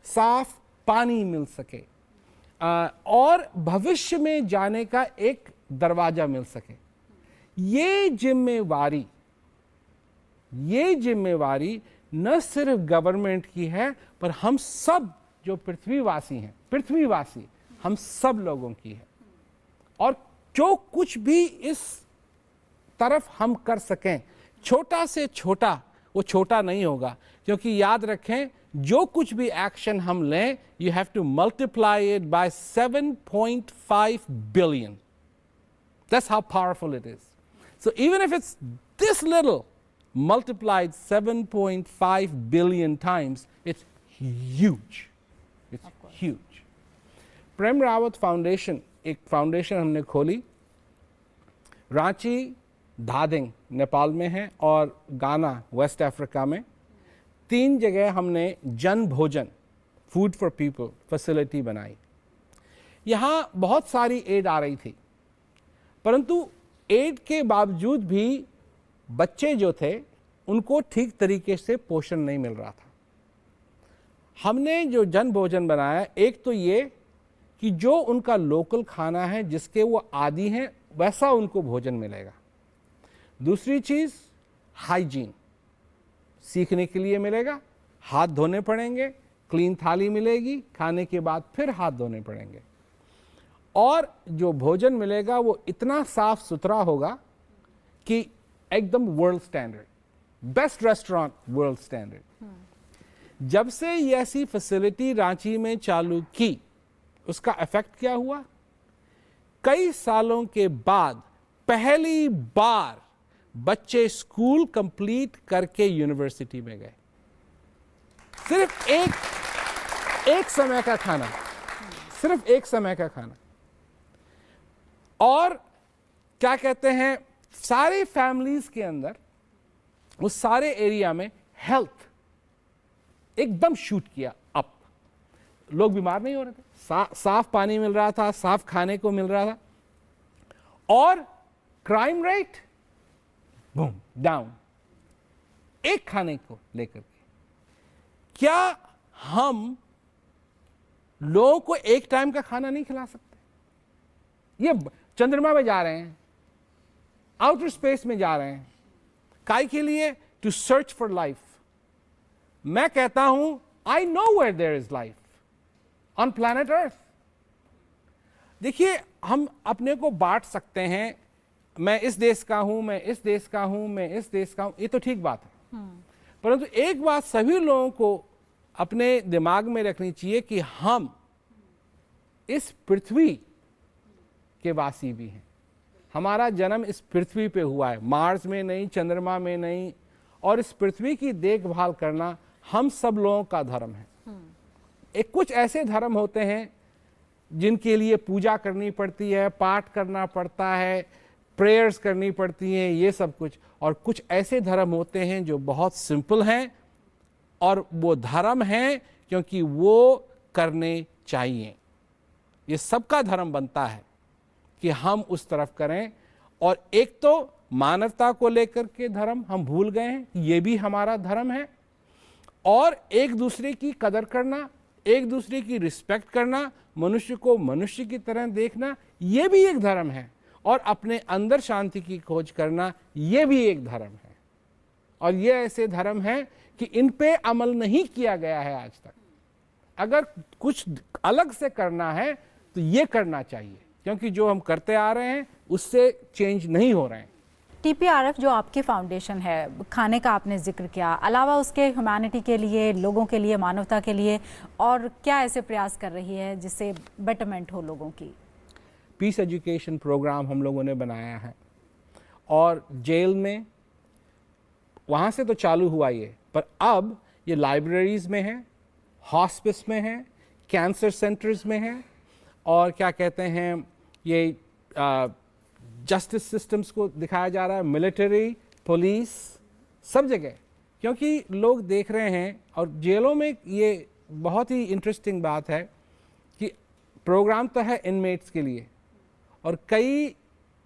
साफ पानी मिल सके, और भविष्य में जाने का एक दरवाज़ा मिल सके। ये जिम्मेवारी न सिर्फ गवर्नमेंट की है, पर हम सब जो पृथ्वीवासी हम सब लोगों की है। और जो कुछ भी इस तरफ हम कर सकें, छोटा से छोटा, वो छोटा नहीं होगा, क्योंकि याद रखें, जो कुछ भी एक्शन हम लें, you have to multiply it by 7.5 billion. That's how powerful it is. So even if it's this little, multiplied 7.5 billion times, it's huge. It's huge. Prem Rawat foundation, एक फाउंडेशन हमने खोली, रांची, धादिंग नेपाल में है, और गाना वेस्ट अफ्रीका में। 3 जगह हमने जन भोजन, फूड फॉर पीपल फैसिलिटी बनाई। यहाँ बहुत सारी एड आ रही थी, परंतु एड के बावजूद भी बच्चे जो थे उनको ठीक तरीके से पोषण नहीं मिल रहा था। हमने जो जन भोजन बनाया, एक तो ये कि जो उनका लोकल खाना है, जिसके वो आदी हैं, वैसा उनको भोजन मिलेगा। दूसरी चीज़ हाइजीन, सीखने के लिए मिलेगा, हाथ धोने पड़ेंगे, क्लीन थाली मिलेगी, खाने के बाद फिर हाथ धोने पड़ेंगे, और जो भोजन मिलेगा वो इतना साफ सुथरा होगा कि एकदम world standard, best restaurant world standard. जब से ये ऐसी फैसिलिटी रांची में चालू की, उसका इफेक्ट क्या हुआ? कई सालों के बाद पहली बार बच्चे स्कूल कंप्लीट करके यूनिवर्सिटी में गए। सिर्फ एक समय का खाना, सिर्फ एक समय का खाना। और क्या कहते हैं, सारे फैमिलीज के अंदर, उस सारे एरिया में हेल्थ एकदम शूट किया अप। लोग बीमार नहीं हो रहे थे, साफ पानी मिल रहा था, साफ खाने को मिल रहा था, और क्राइम रेट बूम डाउन, एक खाने को लेकर के। क्या हम लोगों को एक टाइम का खाना नहीं खिला सकते? ये चंद्रमा में जा रहे हैं, आउटर स्पेस में जा रहे हैं, काय के लिए? To search for life. मैं कहता हूं, I know where there is life on planet Earth. देखिए, हम अपने को बांट सकते हैं, मैं इस देश का हूं, मैं इस देश का हूं, मैं इस देश का हूं, ये तो ठीक बात है। परंतु एक बात सभी लोगों को अपने दिमाग में रखनी चाहिए कि हम इस पृथ्वी के वासी भी हैं। हमारा जन्म इस पृथ्वी पे हुआ है, मार्स में नहीं, चंद्रमा में नहीं, और इस पृथ्वी की देखभाल करना हम सब लोगों का धर्म है। एक कुछ ऐसे धर्म होते हैं जिनके लिए पूजा करनी पड़ती है, पाठ करना पड़ता है, प्रेयर्स करनी पड़ती हैं, ये सब कुछ। और कुछ ऐसे धर्म होते हैं जो बहुत सिंपल हैं, और वो धर्म हैं क्योंकि वो करने चाहिए। ये सबका धर्म बनता है कि हम उस तरफ करें। और एक तो मानवता को लेकर के धर्म हम भूल गए हैं, ये भी हमारा धर्म है। और एक दूसरे की कदर करना, एक दूसरे की रिस्पेक्ट करना, मनुष्य को मनुष्य की तरह देखना, ये भी एक धर्म है। और अपने अंदर शांति की खोज करना, ये भी एक धर्म है। और ये ऐसे धर्म हैं कि इन पे अमल नहीं किया गया है आज तक। अगर कुछ अलग से करना है तो ये करना चाहिए, क्योंकि जो हम करते आ रहे हैं उससे चेंज नहीं हो रहे हैं। TPRF जो आपकी फाउंडेशन है, खाने का आपने जिक्र किया, अलावा उसके ह्यूमैनिटी के लिए, लोगों के लिए, मानवता के लिए और क्या ऐसे प्रयास कर रही है जिससे बेटरमेंट हो लोगों की? पीस एजुकेशन प्रोग्राम हम लोगों ने बनाया है, और जेल में, वहाँ से तो चालू हुआ ये, पर अब ये लाइब्रेरीज़ में है, हॉस्पिस में है, कैंसर सेंटर्स में है, और क्या कहते हैं, ये जस्टिस सिस्टम्स को दिखाया जा रहा है, मिलिट्री, पुलिस, सब जगह। क्योंकि लोग देख रहे हैं, और जेलों में ये बहुत ही इंटरेस्टिंग बात है कि प्रोग्राम तो है इनमेट्स के लिए, और कई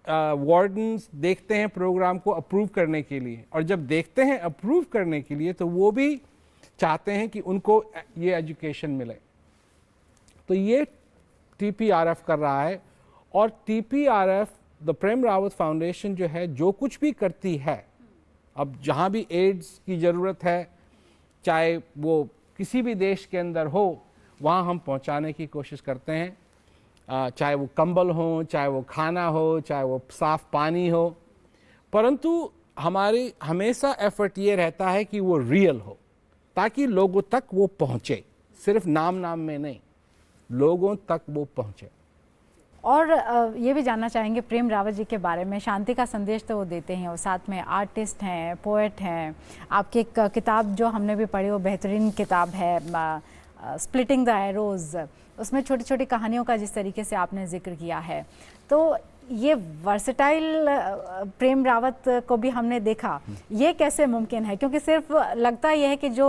वार्डन्स देखते हैं प्रोग्राम को अप्रूव करने के लिए, और जब देखते हैं अप्रूव करने के लिए तो वो भी चाहते हैं कि उनको ये एजुकेशन मिले। तो ये TPRF कर रहा है, और TPRF the Prem Rawat foundation जो है जो कुछ भी करती है, अब जहाँ भी एड्स की ज़रूरत है, चाहे वो किसी भी देश के अंदर हो, वहाँ हम पहुँचाने की कोशिश करते हैं, चाहे वो कंबल हो, चाहे वो खाना हो, चाहे वो साफ़ पानी हो। परंतु हमारी हमेशा एफर्ट ये रहता है कि वो रियल हो, ताकि लोगों तक वो पहुँचे, सिर्फ नाम में नहीं, लोगों तक वो पहुँचे। और ये भी जानना चाहेंगे प्रेम रावत जी के बारे में। शांति का संदेश तो वो देते हैं, और साथ में आर्टिस्ट हैं, पोएट हैं। आपकी एक किताब जो हमने भी पढ़ी वो बेहतरीन किताब है, स्प्लिटिंग द एरोज़। उसमें छोटी छोटी कहानियों का जिस तरीके से आपने जिक्र किया है, तो ये वर्सेटाइल प्रेम रावत को भी हमने देखा। ये कैसे मुमकिन है? क्योंकि सिर्फ लगता यह है कि जो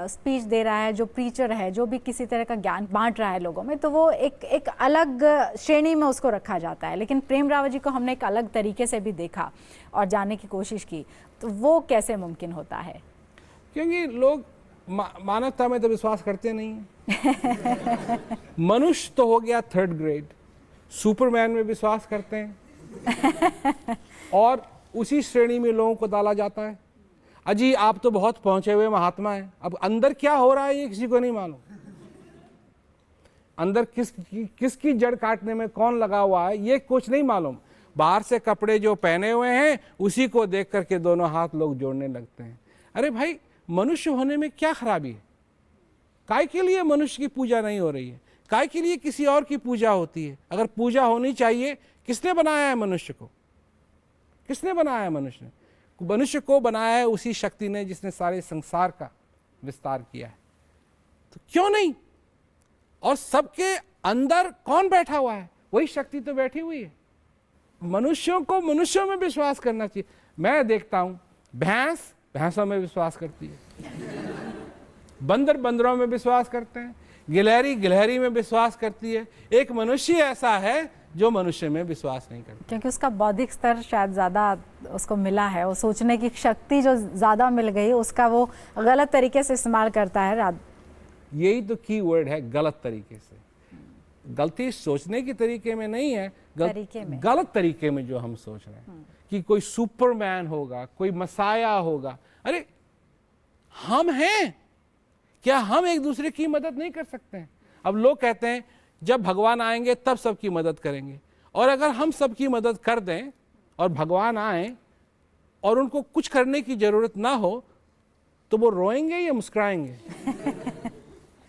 स्पीच दे रहा है, जो प्रीचर है, जो भी किसी तरह का ज्ञान बांट रहा है लोगों में, तो वो एक अलग श्रेणी में उसको रखा जाता है। लेकिन प्रेम रावत जी को हमने एक अलग तरीके से भी देखा और जानने की कोशिश की, तो वो कैसे मुमकिन होता है? क्योंकि लोग मानवता में तो विश्वास करते नहीं हैं। मनुष्य तो हो गया 3rd ग्रेड, सुपरमैन में विश्वास करते हैं, और उसी श्रेणी में लोगों को डाला जाता है। अजी आप तो बहुत पहुंचे हुए महात्मा हैं। अब अंदर क्या हो रहा है ये किसी को नहीं मालूम। अंदर किसकी जड़ काटने में कौन लगा हुआ है ये कुछ नहीं मालूम। बाहर से कपड़े जो पहने हुए हैं उसी को देख करके दोनों हाथ लोग जोड़ने लगते हैं। अरे भाई, मनुष्य होने में क्या खराबी है? काय के लिए मनुष्य की पूजा नहीं हो रही है? काय के लिए किसी और की पूजा होती है? अगर पूजा होनी चाहिए, किसने बनाया है मनुष्य को? किसने बनाया है मनुष्य? मनुष्य को बनाया है उसी शक्ति ने जिसने सारे संसार का विस्तार किया है। तो क्यों नहीं? और सबके अंदर कौन बैठा हुआ है? वही शक्ति तो बैठी हुई है। मनुष्यों को मनुष्यों में विश्वास करना चाहिए। मैं देखता हूं भैंस भैंसों में विश्वास करती है, बंदर बंदरों में विश्वास करते हैं, गिलहरी गिलहरी में विश्वास करती है। एक मनुष्य ऐसा है जो मनुष्य में विश्वास नहीं करता, क्योंकि उसका बौद्धिक स्तर शायद ज़्यादा उसको मिला है, वो सोचने की शक्ति जो ज़्यादा मिल गई, उसका वो गलत तरीके से इस्तेमाल करता है। यही तो की वर्ड है, गलत तरीके से। गलती सोचने के तरीके में नहीं है, गलत तरीके में जो हम सोच रहे हैं कि कोई सुपरमैन होगा, कोई मसाया होगा। अरे हम हैं क्या? हम एक दूसरे की मदद नहीं कर सकते हैं? अब लोग कहते हैं जब भगवान आएंगे तब सबकी मदद करेंगे, और अगर हम सबकी मदद कर दें और भगवान आए और उनको कुछ करने की जरूरत ना हो, तो वो रोएंगे या मुस्कुराएंगे?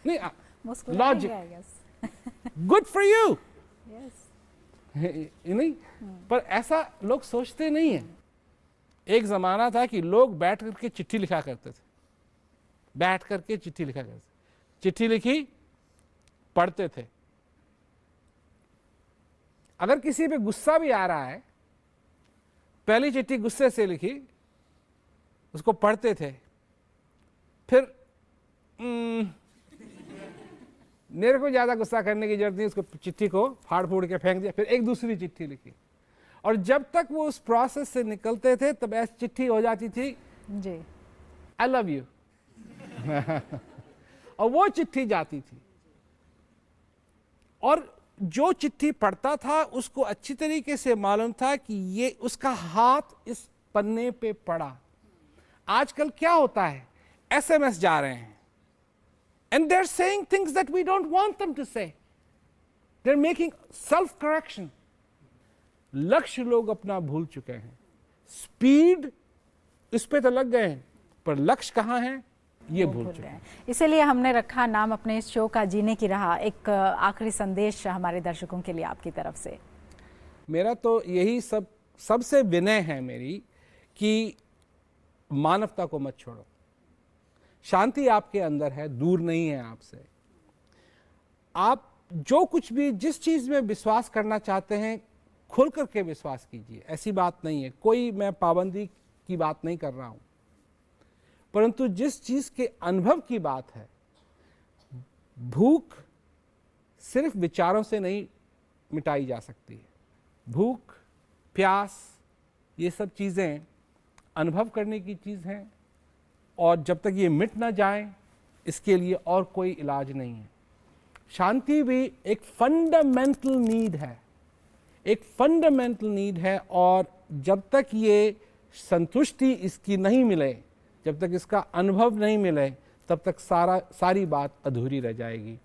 नहीं, लॉजिक, गुड फॉर यू, नहीं, पर ऐसा लोग सोचते नहीं है। एक जमाना था कि लोग बैठ करके चिट्ठी लिखा करते थे, बैठ करके चिट्ठी लिखा करते थे। चिट्ठी लिखी, पढ़ते थे। अगर किसी पे गुस्सा भी आ रहा है, पहली चिट्ठी गुस्से से लिखी, उसको पढ़ते थे, फिर मेरे को ज्यादा गुस्सा करने की जरूरत नहीं, उसको चिट्ठी को फाड़ फूड़ के फेंक दिया, फिर एक दूसरी चिट्ठी लिखी, और जब तक वो उस प्रोसेस से निकलते थे तब ऐसी चिट्ठी हो जाती थी जी, आई लव यू। और वो चिट्ठी जाती थी, और जो चिट्ठी पढ़ता था उसको अच्छी तरीके से मालूम था कि ये उसका हाथ इस पन्ने पे पड़ा। आजकल क्या होता है, SMS जा रहे हैं, and they're saying things that we don't want them to say. They're making self correction. लक्ष्य लोग अपना भूल चुके हैं, स्पीड इस पे तो लग गए हैं, पर लक्ष्य कहाँ है ये भूल चुके हैं। इसीलिए हमने रखा नाम अपने इस शो का जीने की राह। एक आखिरी संदेश हमारे दर्शकों के लिए आपकी तरफ से। मेरा तो यही सबसे विनय है मेरी कि मानवता को मत छोड़ो। शांति आपके अंदर है, दूर नहीं है आपसे। आप जो कुछ भी जिस चीज में विश्वास करना चाहते हैं खुल करके विश्वास कीजिए, ऐसी बात नहीं है, कोई मैं पाबंदी की बात नहीं कर रहा हूं। परंतु जिस चीज़ के अनुभव की बात है, भूख सिर्फ विचारों से नहीं मिटाई जा सकती है। भूख, प्यास, ये सब चीज़ें अनुभव करने की चीज़ हैं, और जब तक ये मिट ना जाए इसके लिए और कोई इलाज नहीं है। शांति भी एक फंडामेंटल नीड है, एक फंडामेंटल नीड है, और जब तक ये संतुष्टि इसकी नहीं मिले, जब तक इसका अनुभव नहीं मिले, तब तक सारी बात अधूरी रह जाएगी।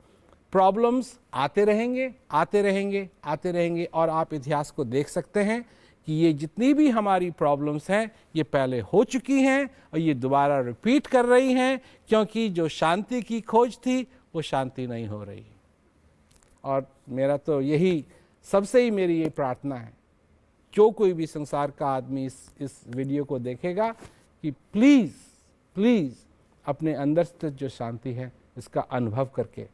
प्रॉब्लम्स आते रहेंगे, आते रहेंगे, आते रहेंगे, और आप इतिहास को देख सकते हैं कि ये जितनी भी हमारी प्रॉब्लम्स हैं ये पहले हो चुकी हैं और ये दोबारा रिपीट कर रही हैं, क्योंकि जो शांति की खोज थी वो शांति नहीं हो रही। और मेरा तो यही सबसे ही मेरी ये प्रार्थना है, जो कोई भी संसार का आदमी इस वीडियो को देखेगा, कि प्लीज़ प्लीज़ अपने अंदर से जो शांति है इसका अनुभव करके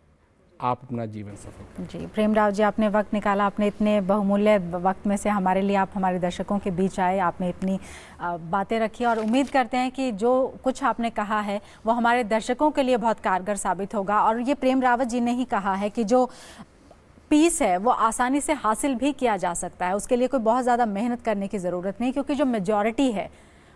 आप अपना जीवन सफल करें। जी, प्रेमराव जी, आपने वक्त निकाला, आपने इतने बहुमूल्य वक्त में से हमारे लिए आप हमारे दर्शकों के बीच आए, आपने इतनी बातें रखी, और उम्मीद करते हैं कि जो कुछ आपने कहा है वो हमारे दर्शकों के लिए बहुत कारगर साबित होगा। और ये प्रेम रावत जी ने ही कहा है कि जो पीस है वो आसानी से हासिल भी किया जा सकता है, उसके लिए कोई बहुत ज़्यादा मेहनत करने की ज़रूरत नहीं, क्योंकि जो मेजॉरिटी है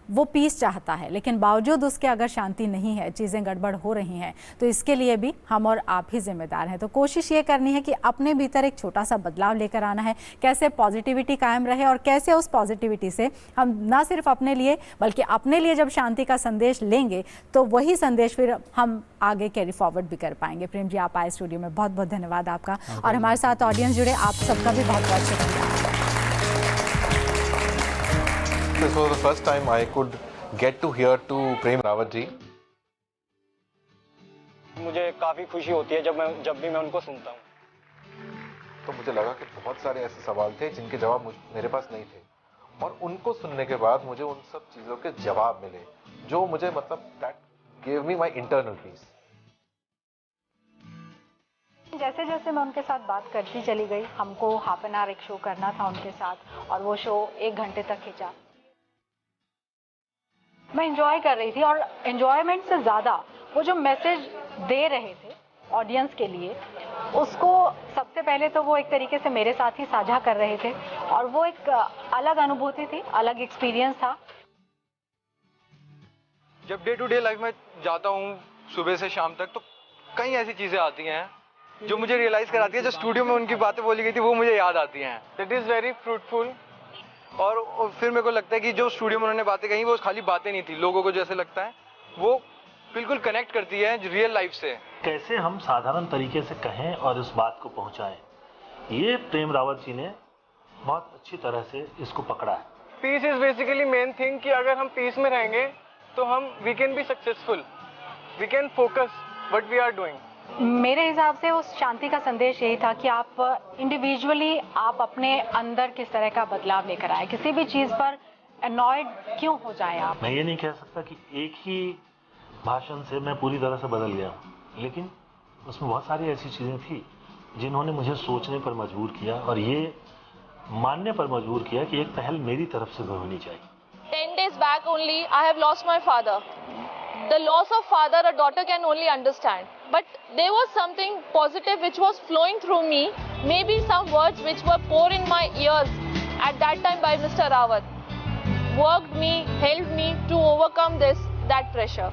वो पीस चाहता है, लेकिन बावजूद उसके अगर शांति नहीं है, चीज़ें गड़बड़ हो रही हैं, तो इसके लिए भी हम और आप ही जिम्मेदार हैं। तो कोशिश ये करनी है कि अपने भीतर एक छोटा सा बदलाव लेकर आना है, कैसे पॉजिटिविटी कायम रहे, और कैसे उस पॉजिटिविटी से हम ना सिर्फ अपने लिए बल्कि अपने लिए जब शांति का संदेश लेंगे तो वही संदेश फिर हम आगे कैरी फॉरवर्ड भी कर पाएंगे। प्रेम जी, आप आए स्टूडियो में, बहुत बहुत धन्यवाद आपका, और हमारे साथ ऑडियंस जुड़े, आप सबका भी बहुत बहुत शुक्रिया। This was the first time I could get to hear to Prem Rawat ji. मुझे काफ़ी खुशी होती है जब भी मैं उनको सुनता हूँ। तो मुझे लगा कि बहुत सारे ऐसे सवाल थे जिनके जवाब मेरे पास नहीं थे, और उनको सुनने के बाद मुझे उन सब चीज़ों के जवाब मिले, जो मुझे मतलब that gave me my internal peace. जैसे जैसे मैं उनके साथ बात करती चली गई, हमको हाफ एन आवर एक शो करना था उनके साथ, और वो शो 1 घंटे तक खिंचा। मैं एंजॉय कर रही थी, और एंजॉयमेंट से ज़्यादा वो जो मैसेज दे रहे थे ऑडियंस के लिए, उसको सबसे पहले तो वो एक तरीके से मेरे साथ ही साझा कर रहे थे, और वो एक अलग अनुभूति थी, अलग एक्सपीरियंस था। जब डे टू डे लाइफ में जाता हूँ सुबह से शाम तक, तो कई ऐसी चीज़ें आती हैं जो मुझे रियलाइज़ कराती है, जो स्टूडियो में उनकी बातें बोली गई थी वो मुझे याद आती हैं। It is very fruitful. और फिर मेरे को लगता है कि जो स्टूडियो में उन्होंने बातें कही वो खाली बातें नहीं थी, लोगों को जैसे लगता है वो बिल्कुल कनेक्ट करती है रियल लाइफ से। कैसे हम साधारण तरीके से कहें और इस बात को पहुंचाएं, ये प्रेम रावत जी ने बहुत अच्छी तरह से इसको पकड़ा है। Peace is basically main thing, कि अगर हम पीस में रहेंगे तो हम we can be successful, we can focus what we are doing. मेरे हिसाब से उस शांति का संदेश यही था कि आप इंडिविजुअली आप अपने अंदर किस तरह का बदलाव लेकर आए, किसी भी चीज़ पर अनॉयड क्यों हो जाए आप। मैं ये नहीं कह सकता कि एक ही भाषण से मैं पूरी तरह से बदल गया, लेकिन उसमें बहुत सारी ऐसी चीज़ें थी जिन्होंने मुझे सोचने पर मजबूर किया, और ये मानने पर मजबूर किया कि एक पहल मेरी तरफ से भी होनी चाहिए। 10 days back only, I have lost my father. The loss of father a daughter can only understand. But there was something positive which was flowing through me. Maybe some words which were poured in my ears at that time by Mr. Rawat worked me, helped me to overcome that pressure.